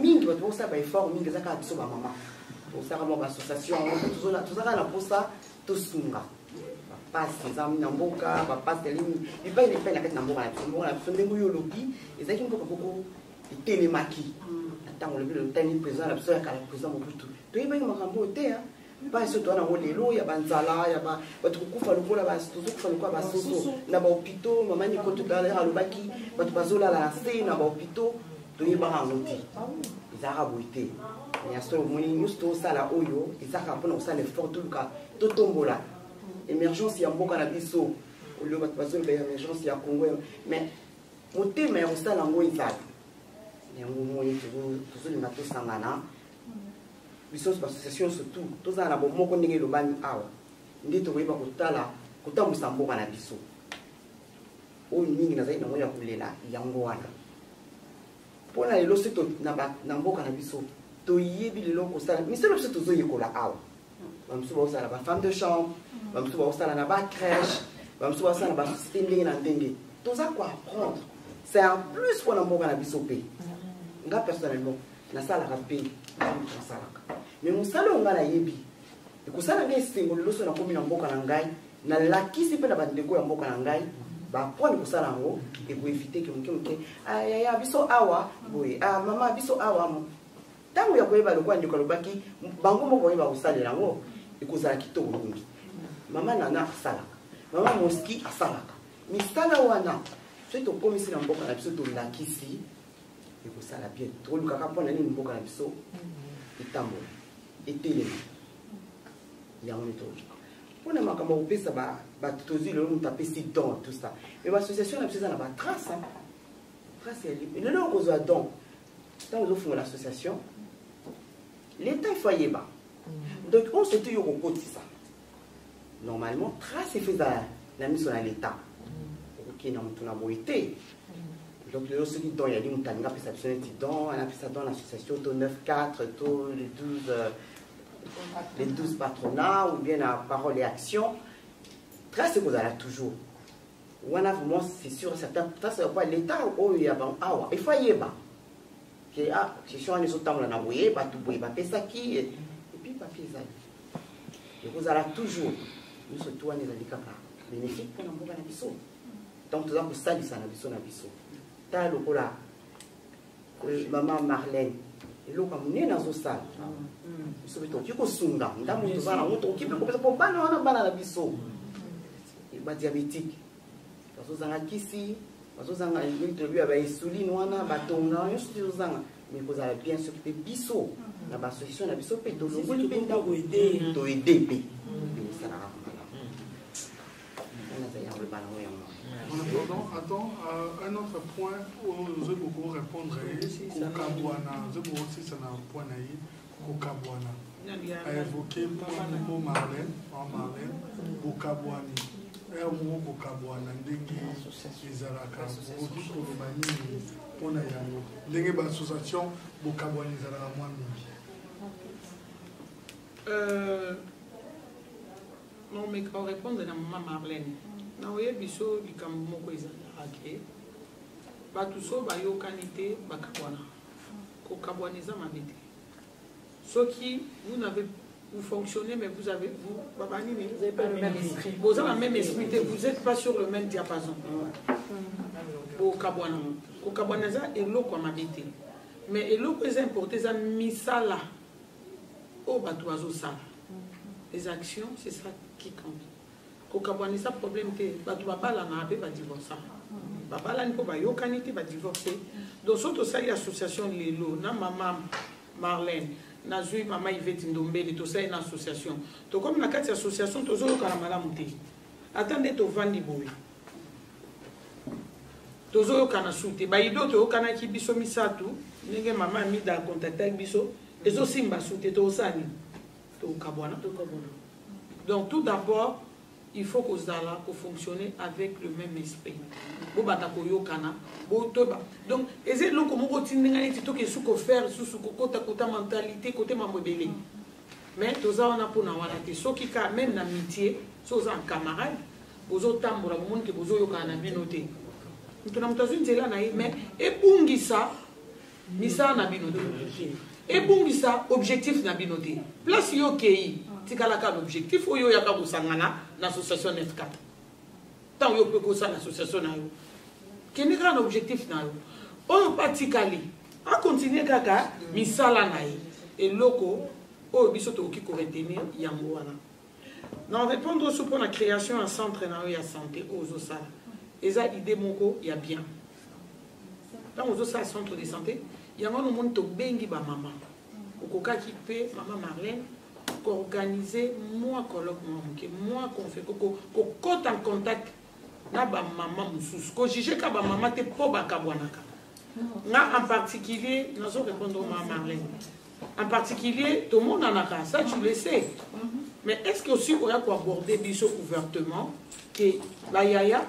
mine, pour ça, il faut mine, ça a été maman. Pour ça, mon association, tout ça, pour ça, tout sunga. Passe les amis Namboka, passe les lignes. Il paye les peines avec Namboka. La personne de Mouyolobi, et ça qui me fait beaucoup de télémaki. Attends, le tennis président, la personne qui a le président Mobutu. Tu es bien au thé, pas ce toi dans les lots, il y a Banzala, il y a votre coup, il faut la tout ça, il faut la soso. N'a pas hôpitaux, maman n'y compte pas à l'obaki, votre bazola la scène, n'a pas hôpitaux, tu es pas en outil. Ils arabent été. Il y a ce moment où nous ça la oyo, ils arabent pour ça les forts tout le cas, tout tombe là. Émergence, il y a un beau cannabis au lieu de passer l'émergence, il y a Congo. Mais mon thème est aussi dans le Zad. Il y a un moment où tous les matos sangana. Ils sont association surtout. Tous les gens qui ont été le ban awa. Ils ont été là. Ils ont été cannabis. Au ningi na zaidi na moja kulela yango wana. Pona lelo seto na mboka na biso. To yebi lelo ko sala. Mi selo seto zo yekola awa. Bamsu ba sala ba femme de chambre. Bamsu ba sala na ba crèche. Bamsu ba sala ba système na ndenge. Tout ça quoi apprendre. C'est en plus pour la mboka na biso pe. Nga personnellement na sala ka pe. Mais mon salon nga na yebi. Et ko sala ngai singo lelo so na komi na mboka na ngai. Na lakisi pe na bandeko ya mboka na ngai. Pour nous et pour éviter que aya biso awa boy mama biso awa mo tango ya koyeba lokwa ndiko lobaki bango moko koyeba kosalela ngo ekozala kitoko mingi mama nana asalaka mama moski asalaka misala wana soki tokomisi na mboka na biso tolakisi ekozala bien tolukaka mpona nini mboka na biso etambola etelemi yango netoki On a marqué ça, tout ça. Mais l'association a besoin de trace. Trace, et le nom qu'on a don, quand on offre l'association, l'État il faut y aller. Donc on se dit au côté ça. Normalement, trace est fait la mission à l'État. Ok, non, on a été. Donc le aussi don, il y a des gens qui ont fait don, on a fait ça dans l'association, au 9-4, les 12 patronats, ou bien la parole et action. Trace vous avez toujours. Ou on a vraiment, c'est sûr, certains, trace pas l'État, il y a il faut y aller. Je suis en train de vous dire, tout ça qui, et puis papier ça. Et vous avez toujours, nous surtout, on est bénéfique pour nous. Donc, tout ça, pour ça, ça n'a pas de maman Marlène. Et là, comme nous dans une salle, nous sommes tous sunga. Nous sommes tous occupés pour pas nous avoir la biso. Il va diabétique. Parce que nous avons ici, parce que nous avons insuline, nous avons batonga, nous avons mais vous avez bien s'occuper biso. La association la biso peut aider. Attends, un autre point où je vais beaucoup répondre Kokabwana, je vais aussi ça un point Kokabwana. A évoqué pour Marlène, Kokabwani. Et au mot Kokabwana, ndenge ezalaka, beaucoup de manières pour na yango. Ndenge l'association Kokabwani ezalaka moins mingi. Non, mais quand on répond à maman Marlène. Na oye biso likambo moko ezalaki bato so bayokani te bakabwana kokabwana eza mabe te soki vous fonctionnez mais vous avez pas le même esprit, vous avez le même esprit, vous n'êtes pas sur le même diapason. Kokabwana eza eloko mabe te mais eloko eza importé eza misala o bato bazosala les actions, c'est ça qui compte. Kokabwana ça problème te bato babala na ape ba divorcer babala ni ko ba yokani te ba divorcer donc surtout ça y association lelo na maman Marlène na zui maman Yvette Ndombele to ça une association to comme na kati association to zo kala malamu te attendez to vandi boy to zo kana soute ba ido to kana ki biso misatu ndenge maman mi da contacter biso ezo simba soute to sani to kabwana donc tout d'abord il faut que Zala pour fonctionner avec le même esprit. Donc, c'est là que nous continuons à faire sous côté mentalité, côté mamobélé. Mais tous on a pour nous avoir ceux qui même l'amitié, ceux en camarade, vous autres pour le monde que vous avez bien noté. Nous avons une là mais et pour ça, misa na binoté. Et pour ça, objectif na binoté. Place yo kei. Tikalaka l'objectif ou yo yaka busangana l'association F4 tant yo peut que ça l'association na yo quel est grand objectif na yo on patikali a continuer kaka misala na yi et loko o biso to ki ko retenir yango wana non répondre sur pour la création un centre na yo ya santé aux osala eza idée moko ya bien dans aux osala centre de santé yango no monde to bengi ba mama okoka ki pe maman Marlène organiser moi colloque moi qu'on fait qu'on en contact na ba maman mususu ko juger ka ba maman te po ba kabwanaka na en particulier nous allons répondre au maman Marlène en particulier tout le monde en a ça tu le sais mais est-ce que aussi on a quoi aborder biso ouvertement que la yaya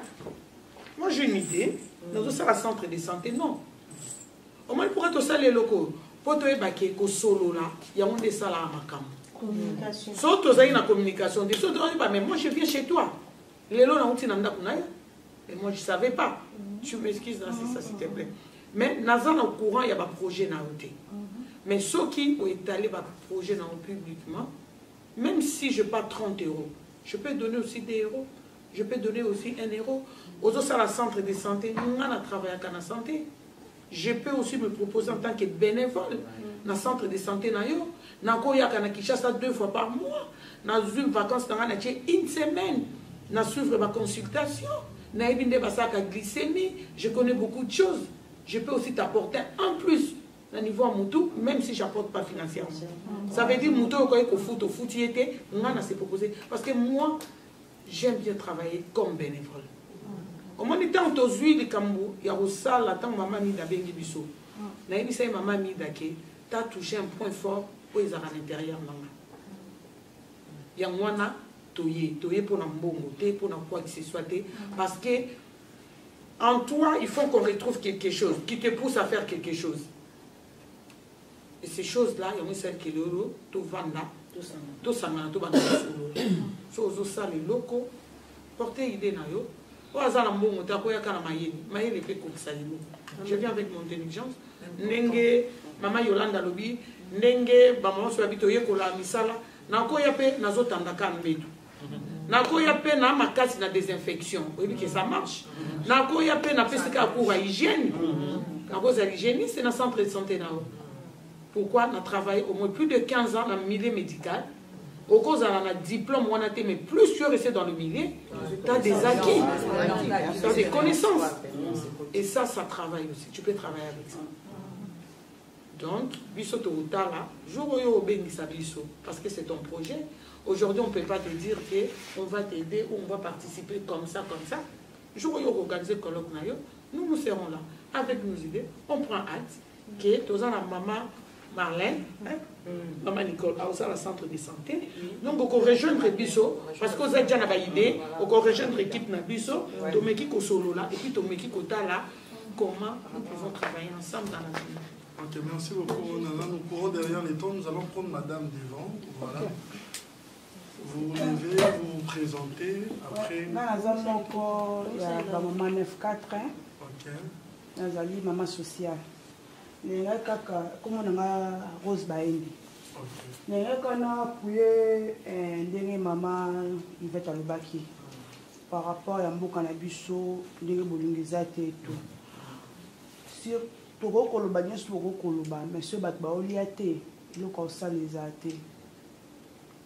moi j'ai une idée nous allons faire un centre de santé non au moins pour être ça les locaux pour te ébaquer ko solo là il y a un des salles à makam communication. Surtout la communication. Mais moi je viens chez toi. Et moi je ne savais pas. Tu m'excuses, c'est ça s'il te plaît. Mais Nazan au courant, il y a un projet dans le mais ceux qui ont étalé un projet dans le publiquement, même si je n'ai pas 30 €, je peux donner aussi des euros. Je peux donner aussi 1 €. Aux autres, à la centre de santé, nous on a travaillé à la santé. Je peux aussi me proposer en tant que bénévole dans le centre de santé. Nako ya kana Kinshasa 2 fois par mois. Na une vacances dans une semaine. Na suivre ma consultation. Na ebinde basaka glycémie. Je connais beaucoup de choses. Je peux aussi t'apporter en plus na niveau à Moutou, même si j'apporte pas financièrement. Ça veut dire Moutou au foot y était, on a s'est proposé. Parce que moi, j'aime bien travailler comme bénévole. Au moins, temps où tu as Cambou, il y a aussi ça, la temps maman Mida Bengi Bisso. Na yebi sa maman Mida qui t'a touché un point fort pour les à l'intérieur. Il y a moi toye pour la mbongo, pour la quoi que ce soit, parce que en toi, il faut qu'on retrouve quelque chose qui te pousse à faire quelque chose. Et ces choses-là, il y a celles qui l'euro, tout vanda, tout ça, tout vanda, tout ça, les locaux, porter idée na yo. Je viens avec mon intelligence. Nenge, maman Yolanda Lobi, Nenge, maman Swabito Yekola Misala, Nako Yape, Nazo Tandaka Nbedu. Nako Yape, na makasi na désinfection. Vous voyez que ça marche. Nako Yape, na pesika pour la hygiène. Nako za l'hygiène, c'est dans le centre de santé. Pourquoi? On a travaillé au moins plus de 15 ans dans le milieu médical. Au cause de un diplôme, on a été, mais plus tu es resté dans le milieu, tu as des acquis, tu as des connaissances. Et ça travaille aussi. Tu peux travailler avec ça. Donc, biso to utala, jour yo obengisa biso, parce que c'est ton projet. Aujourd'hui, on ne peut pas te dire qu'on va t'aider ou on va participer comme ça. Jour yo organiser colloque na yo, nous serons là avec nos idées. On prend acte que tous la maman Marlène, maman Nicole, à la centre de santé. Donc, on peut rejoindre Bisso, parce qu'on a déjà une idée, on peut rejoindre l'équipe de Bisso, Tomeki Solo là, et puis Tomeki là, comment nous pouvons travailler ensemble dans la vie. Ok, merci beaucoup. Nous courons derrière les temps, nous allons prendre madame devant. Voilà. Vous vous levez, vous vous présentez, après. Il y a maman 9-4, ok. Nazali maman sociale. Nenga kaka comme on a Rose Baendi. Nenga kana pouye ndenge maman Yvette Alobaki par rapport à mboka na biso ndenge bolingeza te tout. Sur toko koloba nyeso toko koloba mais ce bat ba olia te loko saleza te.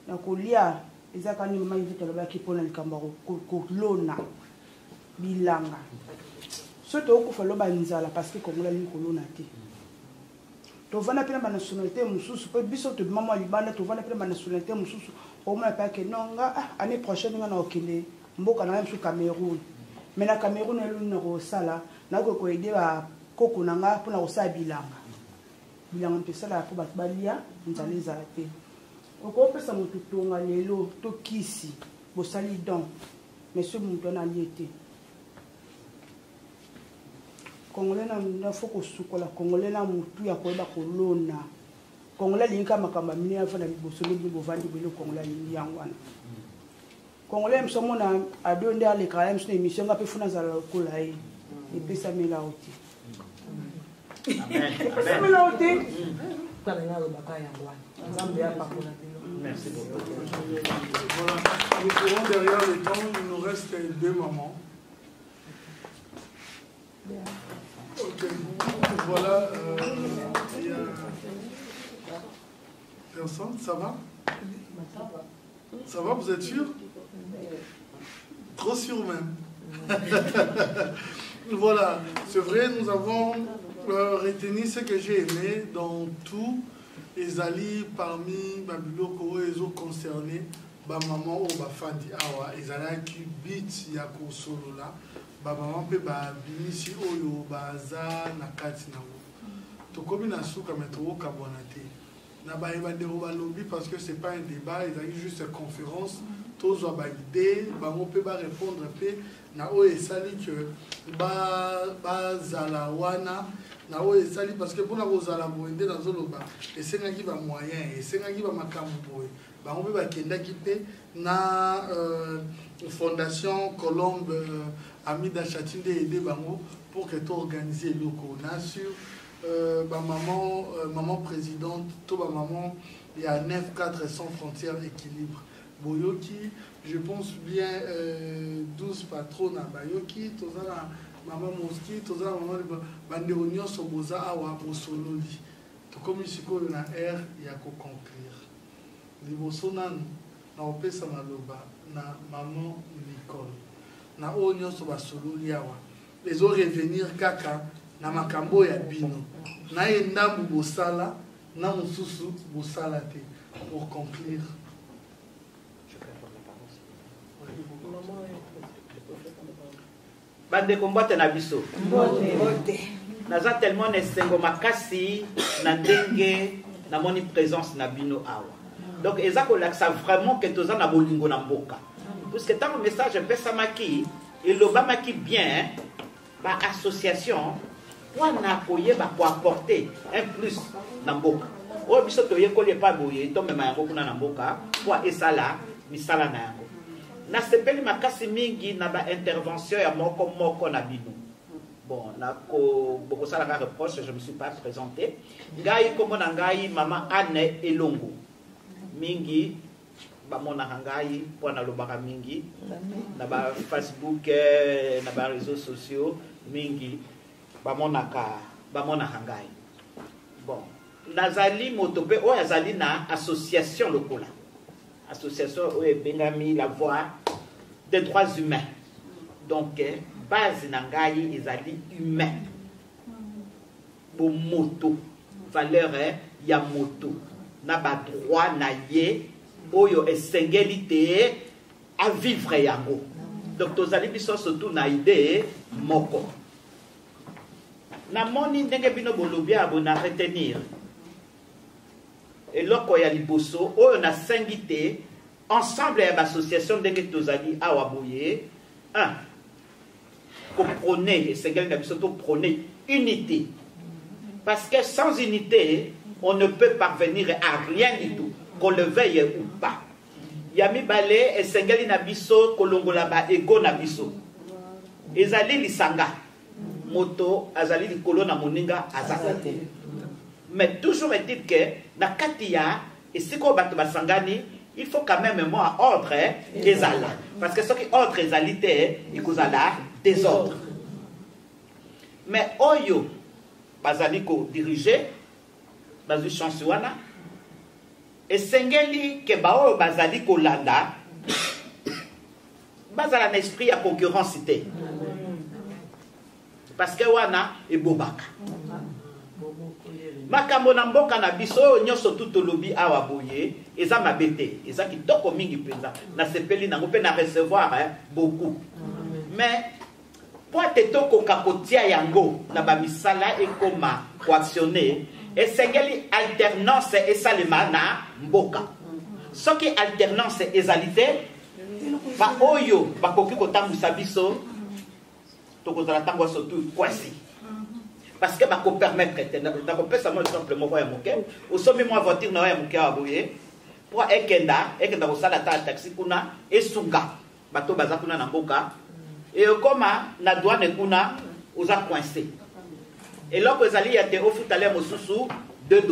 Na kolia ezaka ni maman Yvette Alobaki pona likamba ko lona bilanga. Ce toko fa loba nzala parce que kongola ni kolona te. Tu vas appeler ma nationalité, Moussous, peut biso te maman libana, tu vas appeler ma nationalité, Moussous, au moins pas que non, année prochaine, on a aucune, mboka na même sur Cameroun. Mais na Cameroun, elle n'a pas ça là, n'a pas aider à Coco Nanga pour la rosa bilanga. Bilanga, c'est ça là pour Batbalia, nous allons les arrêter. Au cours de ça, mon tout on a les lots, tout qui ici, vos salidons, mais ce mouton a lié. Congolais na foko sukola Congolais na mutu ya koyeba kolona Congolais linka makamba mini afana bibosolo bivandi belo Congolais yangwana Congolais msomona adonde ale kaem sine émission ngape funa za kola e epesa mela oti amen epesa mela oti kana na lobaka yangwana nzambe ya pakona belo. Merci beaucoup. Voilà, nous courons derrière les temps, il nous reste 2 mamans. Ok, voilà, il y a personne, ça va? Ça va, vous êtes sûr? Trop sûr même. Voilà, c'est vrai, nous avons retenu ce que j'ai aimé dans tout, les alliés parmi Babiloko et les autres concernés, maman ou Bafandi Awa, les alliés qui bit Yako Solo là. Maman peut binisi oyo baza na kati na wo tokomi na suka metro kabonate na ba ebandero ba lobby parce que c'est pas un débat, ils ont juste une conférence tous ba idée ba on peut ba répondre pe na o esali que ba zala wana na o esali parce que pour na kozala boende na zoloba esenga ki ba moyen esenga ki ba makambo boy ba on peut ba kenda ki pe na fondation Colombe Amida Chatinde aider bango pour que tu organises le loco. On assure maman présidente, tout maman il y a 9-4 sans frontières équilibre. Boyoki, je pense bien 12 patrons à Bayoki, tout ça maman Moski, tout ça maman Banderonio Soboza Awa Bosololi. Tout comme ici qu'on a air, il y a qu'à conclure. Libosonan na opesa maloba na maman Nicole. Na onyo so basolo liawa. Les autres revenir kaka na makambo ya bino. na enda bosala na mususu bosala te. Pour conclure. Bande combattre na biso. Naza tellement nesengo makasi na ndenge na moni présence na bino awa. Donc eza ko laksa vraiment que toza na bolingo na mboka. Parce que tant le message pesa maki et lobamaki bien ba association pour na koyeba ko apporter un plus na mboka. O biso toye ko le pa boye to mema yango kuna na mboka pour esala misala na yango. Na sepeli makasi mingi na ba intervention ya moko na bino. Bon, na ko boko sala ka reproche, je me suis pas présenté. Ngai komo na ngai mama Anne Elongo. Mingi ba mona ngai po na lobaka mingi na ba Facebook na ba réseaux sociaux mingi ba mona ngai. Bon, nazali motope o yazali na association lokola. Association Bengami la voix des droits humains. Donc, base nangai ezali humain. Pour moto, valeur ya moto. Na ba droit na ye, oyo esengeli à vivre yango. Donc, tozali biso surtout na idée moko. Na moni ndenge bino bolobi abona retenir. Et loko ya liboso oyo na singité ensemble ya l'association de tozali awaboye comprenez sengeli na biso to prôner unité parce que sans unité on ne peut parvenir à rien du tout qu'on le veuille ou pas. Yami balé et sengeli na biso kolongola ba ego na biso ezali lisanga moto azali likolo na moninga azakate. Mais toujours est-il que na katia et si ko bato basangani il faut quand même moi ordre des ala parce que ce qui ordre ezalité et kozala désordre. Mais oyo bazali ko diriger bazu chance wana et sengeli ke baoyo bazali ko landa bazala na esprit à concurrence té parce que wana e bobaka makambo na mboka na biso nyoso tutolobi awa boye eza mabete eza kitoko mingi penza na sepeli nango pe na recevoir beaucoup mais po te toko kakotia yango na ba misala ekoma coactionner esengeli alternance esalema na mboka soki alternance ezalité ba oyo bakoki kotambusa biso tokozala tango surtout kwasi. Parce que je peux permettre, je peux seulement simplement voir mon cœur. Au sommet, moi, voiture, na mon cœur à bouiller. Pour ekenda, au sala taxi kuna, et sunga, bateau bazakuna na boka. Et comme na douane kuna, aux a coincé. Et là, vous allez y aller au foot à l'air au sous $2,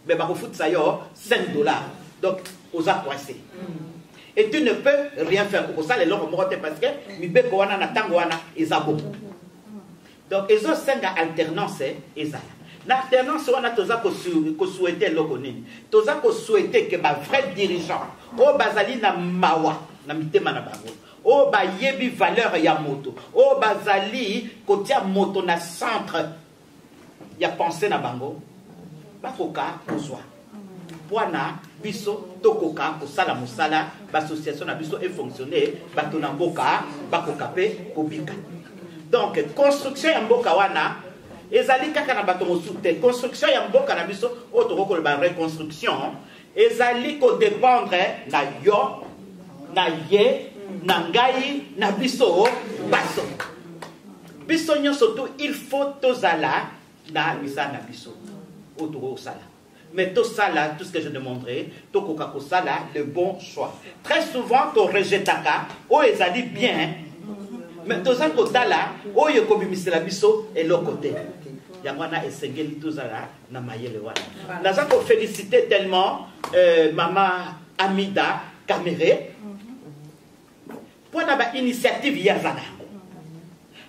mais au foot ça y est, $5. Donc, aux a coincé. Et tu ne peux rien faire pour ça, les longs mortes parce que, mibeko wana na tango wana, ezabo. Donc, ils ont 5 alternances et ça. L'alternance, on a tous souhaité l'okonini. Tous a souhaité que ma vrai dirigeant, au bazali na mawa, na mitema na bango, au ba yebi valeur ya moto, au bazali kotia moto na centre ya pensée na bango, bakoka kozwa. Bwana biso tokoka kosala mosala, l'association na biso est fonctionné, bato na mboka bakoka pe kobika. Donc, construction ya mboka wana, ezali kaka na bato mosute, construction ya mboka na biso, otoko ba reconstruction, ezali ko dépendre na yo, na ye, na ngai, na biso, baso. Biso nyo surtout, il faut tozala na misa na biso, otoko sala. Mais tout ça là, tout ce que je demanderai, tout kokako sala, le bon choix. Très souvent, to rejetaka, o ezali bien, mais tout ça côté là, o yoko bimisela biso et l'autre côté. Yangwana esengeli tout ça là, na mayele wana. Naza ko féliciter tellement maman Amida Kamere pour na ba initiative ya zanango.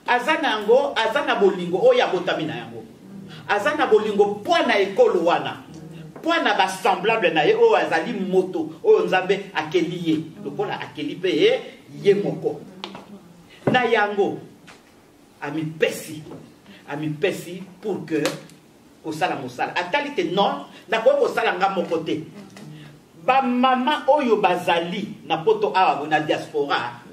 Azanango, azana bolingo o ya botamina yango. Azana bolingo po na ekolo wana. Po na ba semblable na ye o azali moto o nzambe akeliye. Lokola akeli pe ye moko. Na yango ami pesi pour que kosala mosala atali te non nakoki kosala nga moko te bamama oyo bazali na poto awa na diaspora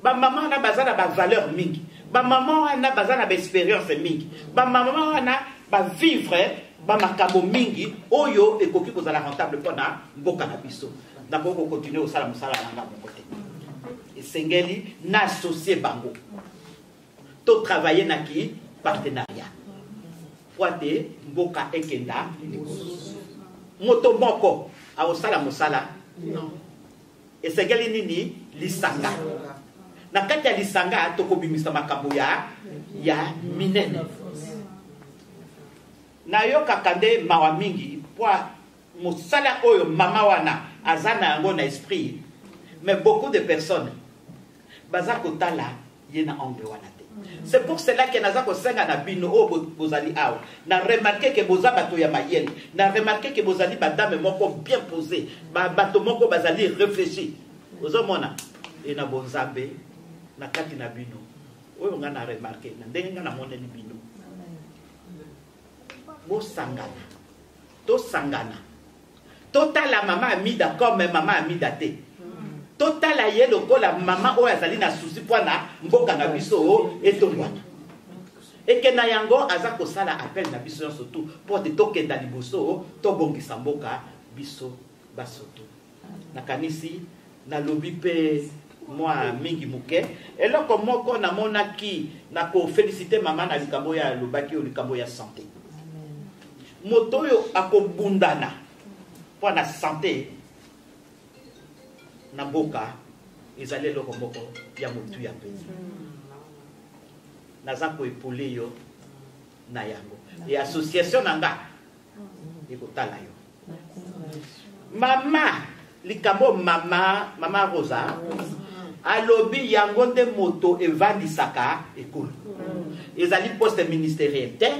bamama wana baza na bavaleur mingi bamama wana baza na baexpérience mingi bamama wana bavivre bamakambo mingi oyo ekoki kozala rentable mpona mboka na biso nakoki kokontinue kosala mosala nanga moko te esengeli na associe bango to travailler na ki partenariat po te mboka ekenda moto moko akosala mosala esengeli nini lisanga na kati ya lisanga tokobimisa makambo ya minene nayokaka nde mawa mingi po mosala oyo mama wana aza na yango na esprit mais beaucoup de personnes baza kotala ye na angle wana te c'est pour cela que naza kosenga na bino oyo bozali awa na remarke ke boza bato ya mayele na remarke ke bozali badame moko bien posé bato moko bazali réfléchi ozomona e na bonzambe na kati na bino oyo nga na remarke na ndenge nga na moneli bino bosangana tosangana totala mama Amida comme mama Amida te totala ye lokola mama oyo azali na susi mpona mboka na biso etongwana eke na yango aza kosala appel na biso nyonso tu mpo te tokenda liboso tobongisa mboka biso basoto nakanisi nalobi mpe mwa mingi moke eloko moko namonaki na kofélicite mama na likambo ya alobaki oyo likambo ya santé moto oyo akobundana mpo na santé na mboka ezali eloko moko ya motu ya mpenza naza koepole yo na yango e association na nga ekotala yo mama likambo mama Rosa alobi yango nde moto evandisaka ekolo ezali poste ministériel te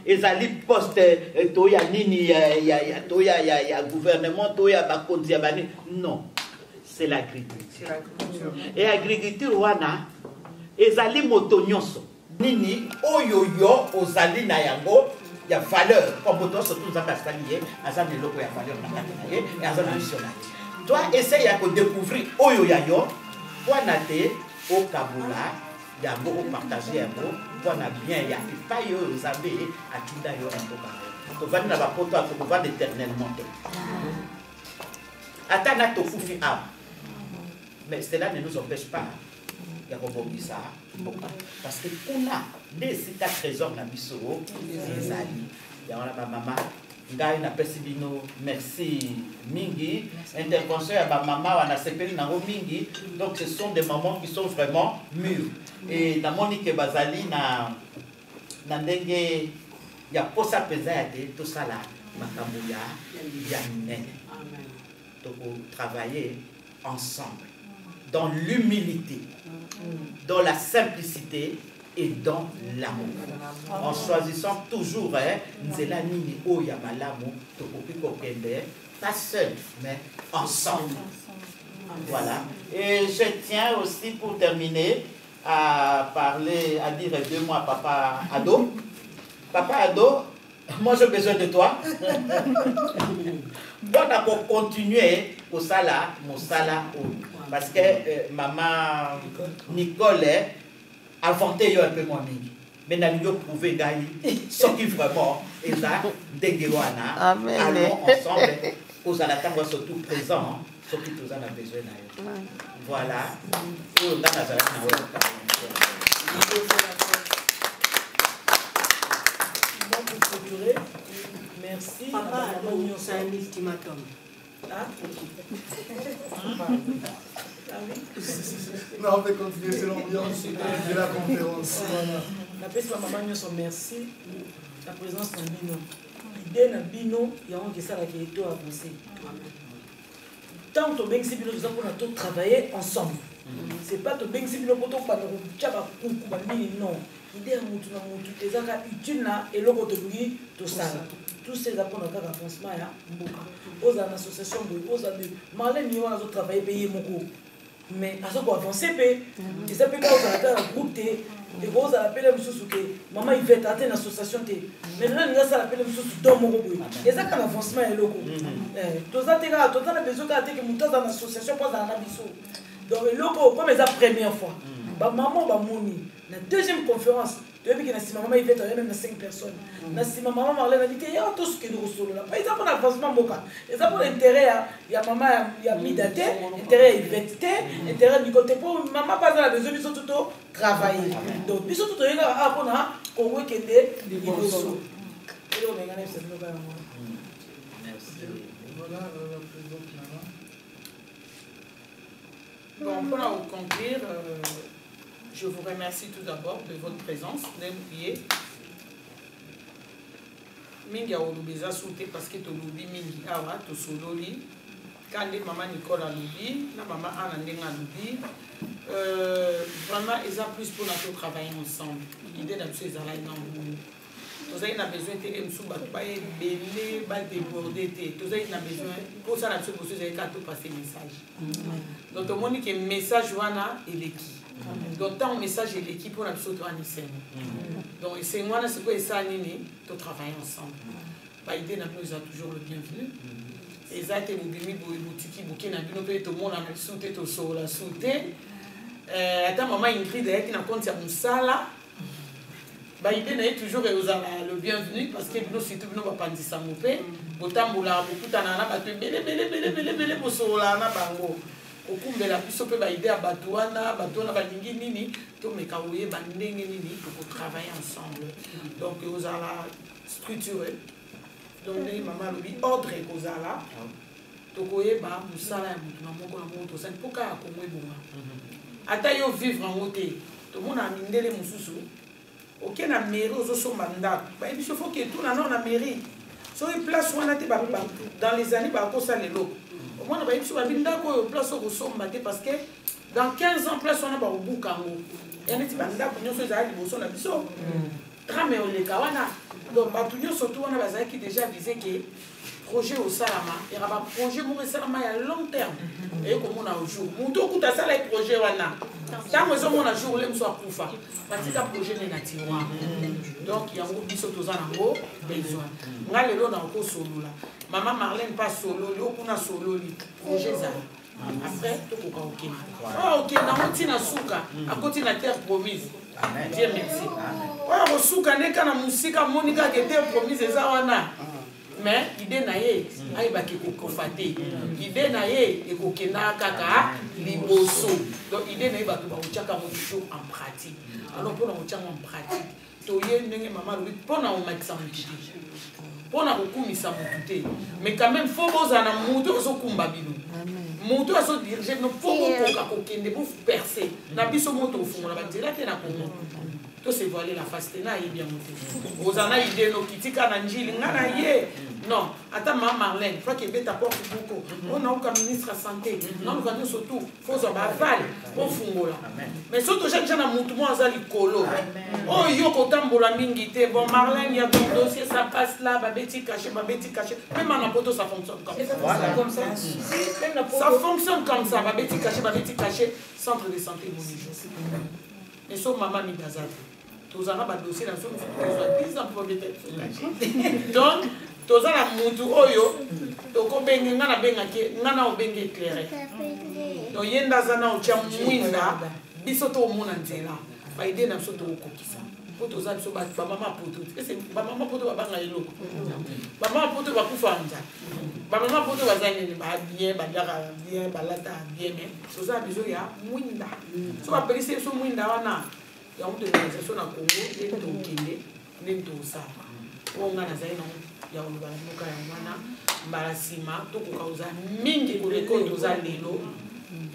ezali poste toya nini ya gouvernement toya bakonzi ya bani non c'est l'agriculture et agriculture wana ezali moto nyonso nini oyo yo ozali na yango ya valeur comme moto nyonso tozaka asali ye aza na eloko ya valeur na kati na ye e aza na mission na ye toi essaye ya kodécouvrir oyo ya yo wana te okabula yango opartage yango wana bien ya epai oyo nzambe atinda yo na mboka tovandi na bapoto akokovanda éternellement te ata na tokufi awa mais cela ne nous empêche pas de rebondir parce que kuna nde esika trésor na biso ezali yango na bamama ngai napesi bino merci mingi intervention ya bamama wana sepeli nango mingi donc ce sont des mamans qui sont vraiment mûrs et namoni ke bazali na ndenge ya posa mpenza ya te tosala makambo ya minene tokotravailler ensemble dans l'humilité, dans la simplicité et dans l'amour. En choisissant toujours Nzela Nini Oya Malamu, Tokopi Kokende, pas seul, mais ensemble. Voilà. Et je tiens aussi pour terminer à parler, à dire 2 mots à Papa Ado. Papa Ado, moi j'ai besoin de toi. Bon, pour continuer au sala, mon sala, parce que maman Nicole a inventé un peu moins mingi. Mais n'a pas prouvé gagner ce qui vraiment est là, dégueulasse. Allons ensemble, aux alatangos surtout présents, ce qui nous en a besoin. Voilà. Merci. Papa, c'est un ultimatum. Ah, non, on va continuer, c'est l'ambiance de la conférence. La personne maman nous merci la présence de Bino. L'idée de Bino, il y a un qui s'arrête et tout avancé. Tant que bien si Bino nous avons tout travailler ensemble. C'est pas que bien si Bino pour tout pas nous tchaba coucou non. L'idée à mutu na mutu ezaka utile na eloko to lui to ça. Tous ces apports dans le financement ya mboka. Aux associations de aux amis. Malé ni wana zo travailler payer moko. mais azo ko avancer pe eza pe ka ozala na groupe te et ko ozala pele mususu ke mama Yvette ate na association te mais nani nga sala pele mususu do moko boye eza ka avancement ya eloko toza te ka toza na besoin ka te ke mutu aza na association po azala na biso donc eloko comme eza première fois bamama bamoni na deuxième conférence depuis que na maman Yvette même na 5 personnes na maman Marlène a dit que ya to ce que nous solo là pas ça pour l'avancement boka et ça pour l'intérêt ya maman ya midate intérêt Yvette intérêt du côté pour maman pas la besoin biso tout travailler donc biso tout yenga a pona ko wekende liboso et on est cette nouvelle merci voilà la présidente Nana. Bon, pour conclure, je vous remercie tout d'abord de votre présence, d'être mingi aolobeza souté parce que tolobi mingi awa to sololi quand maman Nicole alobi na maman Anna ndenga alobi vraiment ils ont plus pour notre travailler ensemble l'idée d'absolu ezala énorme tozali na besoin te emsu bato baebele badéborde te tozali na besoin pour ça na biso boso ezali ka topase message donc tomoni ke message wana eleki donc tant message eleki mpona biso towana esengo donc esengo wana sikoyo esala nini totravaille ensemble baide na bino eza toujours le bienvenu eza te bobimi boye botiki boke na bino mpe tomonana lisu te tosolola su te ata mama Ingrid ayaki na compte ya mosala baide na ye toujours eozala le bienvenu parce que bino surtout bino bapandisango mpe botambolaka bokutana na bato ebelebelebelebele bosololaka na bango okumbela biso mpe baide ya bato wana balingi nini tomeka oyeba ndenge nini tokotravaille ensemble donc eozala structuré donc ndenge mama alobi ordre ekozala tokoyeba mosala ya motu na moko tosali mpo kaka kongo ebonga ata yo vivre yango te tomona mindele mosusu oke na mairie ozosomba ndako bayebi biso foke etuna nao na mairie soki place wana te dans les années bakosala eloko omwana bayebi biso babi ndako oyo place okosomba te parce que dans 15 ans place wana bakobuka yango ya neti bandako nyonso ezala liboso na biso trame oleka wana donc bato nyonso to wana bazalaki déjà vise ke projet osalama eka baprojet moko esalama ya long terme ekomona jour motu okuta asala projet wana ntango ezomona jour le mosu akufa batika projet ne na tiroir donc yango biso toza nango besoin nga lelo na okosolola mama Marlène pas sololi okuna sololi projet ezala après tokoka okende okende yango ntina suka akoti na terre promise Dieu merci oyo akosuka ndeka na mosika moni kaka terre promise eza wana mais idée na ye ayebaki kokofa te idée na ye ekokenda kaka liboso donc idée na ye bato bakotiaka mo toujours en pratique alors mpona kotiango en pratique toye ndenge mama alobi mpona komakisa motu te mpona kokumisa motu te mais quand même fo bozala na motu ozokumba bino motu azodirige bino fo bokoka kokende boperce na biso moto ofungola banzela te na kongo to se voiler la face te na yebi yango te ozala na idée nokitika na njili nga na ye non ata mama Marlène fois kebeta porte boko onauka ministre ya santé naluka nyonso tu fozwa bavale ofungola mais so toja deja na mutu mo aza likolo oyo kotambola mingi te bon Marlène ya ton dossier ça passe là babeti caché même en poto ça fonctionne comme ça voilà comme ça ça fonctionne comme ça babeti caché centre de santé Monijo et so mama midazate tozana ba dossier na so tozwa 10 ans pour peut-être donc toza na mutu oyo tokobenge nga na bengaki nga na obenge éclairé donc ye ndaza na otya mwinda biso tomona nzela baide na biso tokokisa mpo toza biso bamama poto ese bamama poto babanga eloko bamama poto bakufa nzala bamama poto baza nini babien baliaka bien balata bien mais toza biso ya mwinda so bapelisi biso mwinda wana yango toorganisation na Congo ndenge tokende ndenge tosala oyo nga nazali nango ya oloba moka ya wana mbala nsima tokoka oza mingi koleka oyo toza lelo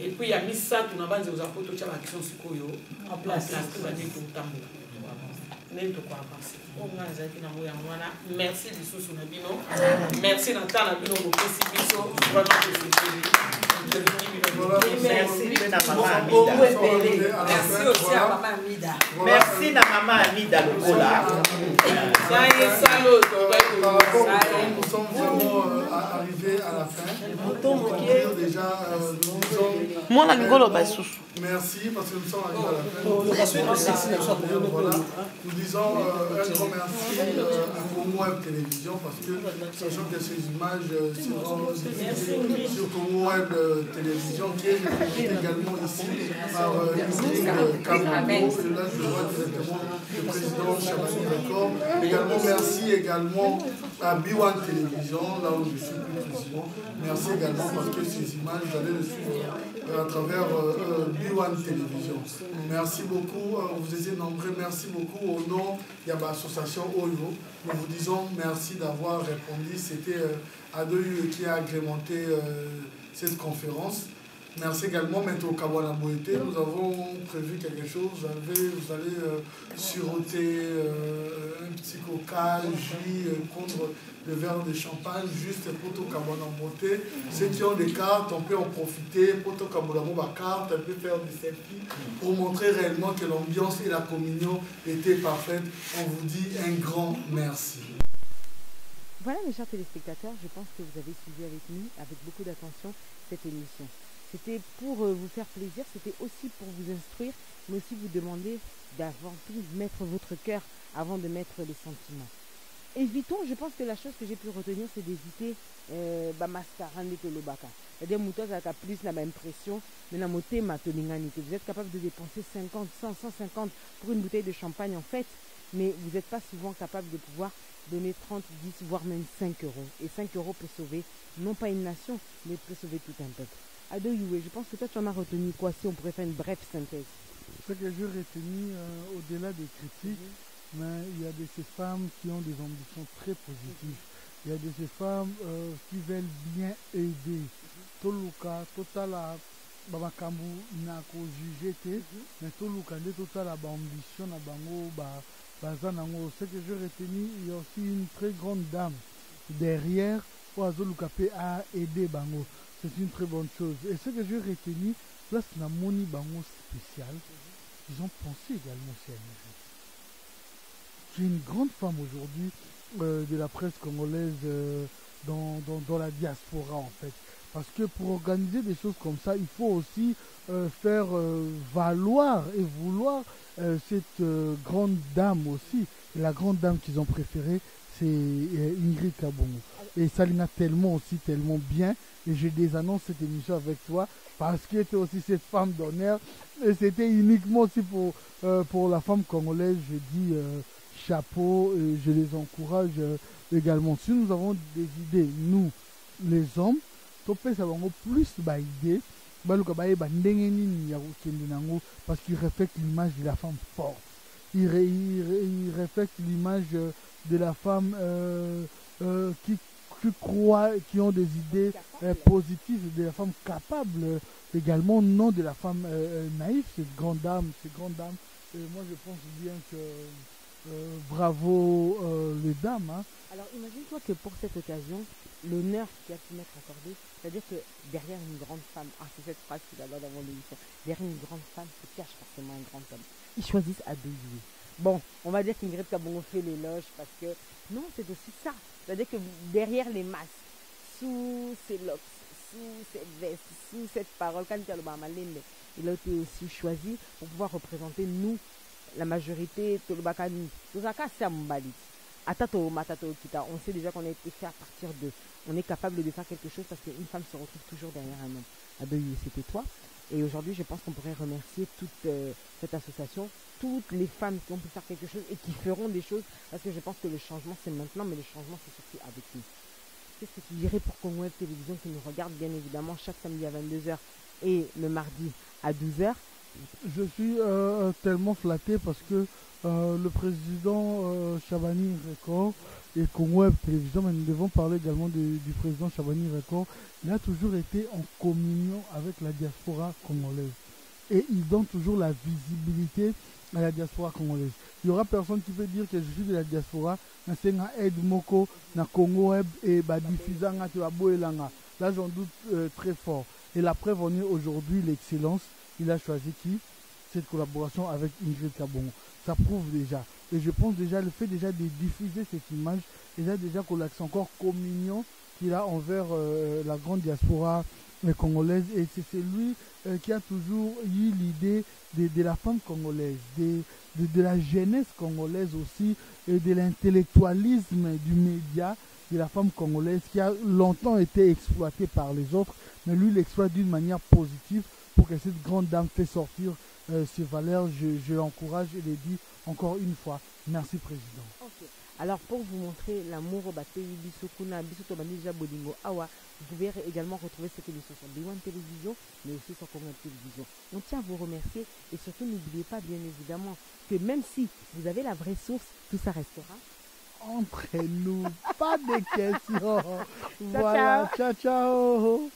epuis ya misato na banze oza po totya baction sikoyo en place tobande totambola ndenge tokoavanse oyo nga nazalaki nango yango wana merci lisusu na bino merci na ntan na bino bopesi biso vraiment tosepeli merci na mama Amida. Merci aussi à mama Amida. Merci na mama Amida Lokola. Nous sommes vraiment arrivés à la fin. Pour conclure déjà, nous sommes Moi, la Ngolo, merci parce que nous sommes arrivés à la fin. Voilà. Nous disons un grand merci à Congo Web Télévision parce que sachant que ces images seront diffusées sur Congo Web Télévision qui est représentée également ici par Ingrid Kabongo. Et là, je vois directement le président Chabani Record. Également, merci également à B1 Télévision, là où je suis plus précisément. Merci également parce que ces images, vous allez le suivre à travers B1 Télévision. Merci beaucoup, vous étiez nombreux, merci beaucoup au nom de l'association OYO. Nous vous disons merci d'avoir répondu. C'était Adoyu qui a agrémenté cette conférence. Merci également, Maître Kawana Boete. Nous avons prévu quelque chose. Vous allez siroter un petit coca, jus, prendre le verre de champagne juste pour tout Kawana Boete. Ceux qui ont des cartes, on peut en profiter. Pour tout Kawana Boete, carte, on peut faire des selfies pour montrer réellement que l'ambiance et la communion étaient parfaites. On vous dit un grand merci. Voilà mes chers téléspectateurs, je pense que vous avez suivi avec nous, avec beaucoup d'attention, cette émission. C'était pour vous faire plaisir, c'était aussi pour vous instruire, mais aussi vous demander d'avant tout mettre votre cœur avant de mettre les sentiments. Évitons, je pense que la chose que j'ai pu retenir, c'est d'éviter mascarande que l'obaka. C'est-à-dire, mouton, ça a plus la même impression, mais la moté matolinganité. Vous êtes capable de dépenser 50, 100, 150 pour une bouteille de champagne en fait, mais vous n'êtes pas souvent capable de pouvoir donner 30, 10, voire même 5 euros. Et 5 euros peut sauver, non pas une nation, mais peut sauver tout un peuple. Ado Youé, je pense que toi tu en as retenu quoi si on pourrait faire une brève synthèse? Ce que j'ai retenu au-delà des critiques, mais il y a de ces femmes qui ont des ambitions très positives. Il y a de ces femmes qui veulent bien aider. Toluka, Totala, Babakambu, Nako, Jujete, mais Toluka, Totala, ambition, Bango, Bazanango. Ce que j'ai retenu, il y a aussi une très grande dame derrière pour Azolukape à aider Bango. C'est une très bonne chose. Et ce que j'ai retenu, place na moni bango spécial, ils ont pensé également aussi à Ingrid. J'ai une grande femme aujourd'hui de la presse congolaise dans la diaspora en fait. Parce que pour organiser des choses comme ça, il faut aussi faire valoir et vouloir cette grande dame aussi. Et la grande dame qu'ils ont préférée, c'est Ingrid Kabongo. Et ça l'a tellement bien. Et je désannonce cette émission avec toi parce que tu es aussi cette femme d'honneur. Et c'était uniquement aussi pour la femme congolaise. Je dis chapeau et je les encourage également. Si nous avons des idées, nous, les hommes, ça va plus d'idées. Parce qu'il reflète l'image de la femme forte. Il reflète l'image de la femme qui croient, qui ont des idées positives, de la femme capable également, non de la femme naïve, cette grande dame. Et moi je pense bien que bravo les dames. Hein. Alors imagine-toi que pour cette occasion, l'honneur qui a pu m'être accordé, c'est-à-dire que derrière une grande femme, c'est cette phrase qu'il a dans mon émission, derrière une grande femme se cache forcément un grand homme. Ils choisissent à deux lieux. Bon, on va dire qu'Ingrid Kabongo fait l'éloge parce que non, c'est aussi ça. C'est-à-dire que derrière les masques, sous ces locks, sous cette veste, sous cette parole, quand il a été aussi choisi pour pouvoir représenter nous, la majorité, on sait déjà qu'on a été fait à partir de. On est capable de faire quelque chose parce qu'une femme se retrouve toujours derrière un homme. Adoyu, c'était toi. Et aujourd'hui, je pense qu'on pourrait remercier toute cette association, toutes les femmes qui ont pu faire quelque chose et qui feront des choses, parce que je pense que le changement, c'est maintenant, mais le changement, c'est surtout avec nous. Qu'est-ce que tu dirais pour Congo Web Télévision qui nous regarde, bien évidemment, chaque samedi à 22h et le mardi à 12h? Je suis tellement flatté parce que le président Chabani Record et Congo Web Télévision, mais nous devons parler également du président Chabani Record, il a toujours été en communion avec la diaspora congolaise. Et il donne toujours la visibilité à la diaspora congolaise. Il n'y aura personne qui peut dire que je suis de la diaspora, mais c'est un aide moko, na Congo Web et diffusanga tu vas boelanga. Là j'en doute très fort. Et la preuve en est aujourd'hui l'excellence. Il a choisi qui? Cette collaboration avec Ingrid Kabongo. Ça prouve déjà. Et je pense déjà, le fait déjà de diffuser cette image, déjà qu'on l'axe encore communion qu'il a envers la grande diaspora congolaise, et c'est celui qui a toujours eu l'idée de la femme congolaise, de la jeunesse congolaise aussi, et de l'intellectualisme du média de la femme congolaise qui a longtemps été exploitée par les autres, mais lui l'exploite d'une manière positive pour que cette grande dame fait sortir ses valeurs. Je l'encourage et le dis encore une fois. Merci, Président. Okay. Alors, pour vous montrer l'amour au bateau, vous pouvez également retrouver cette émission sur B1 Télévision, mais aussi sur Congo Télévision. On tient à vous remercier et surtout n'oubliez pas, bien évidemment, que même si vous avez la vraie source, tout ça restera entre nous. Pas de questions. Voilà, ciao, ciao.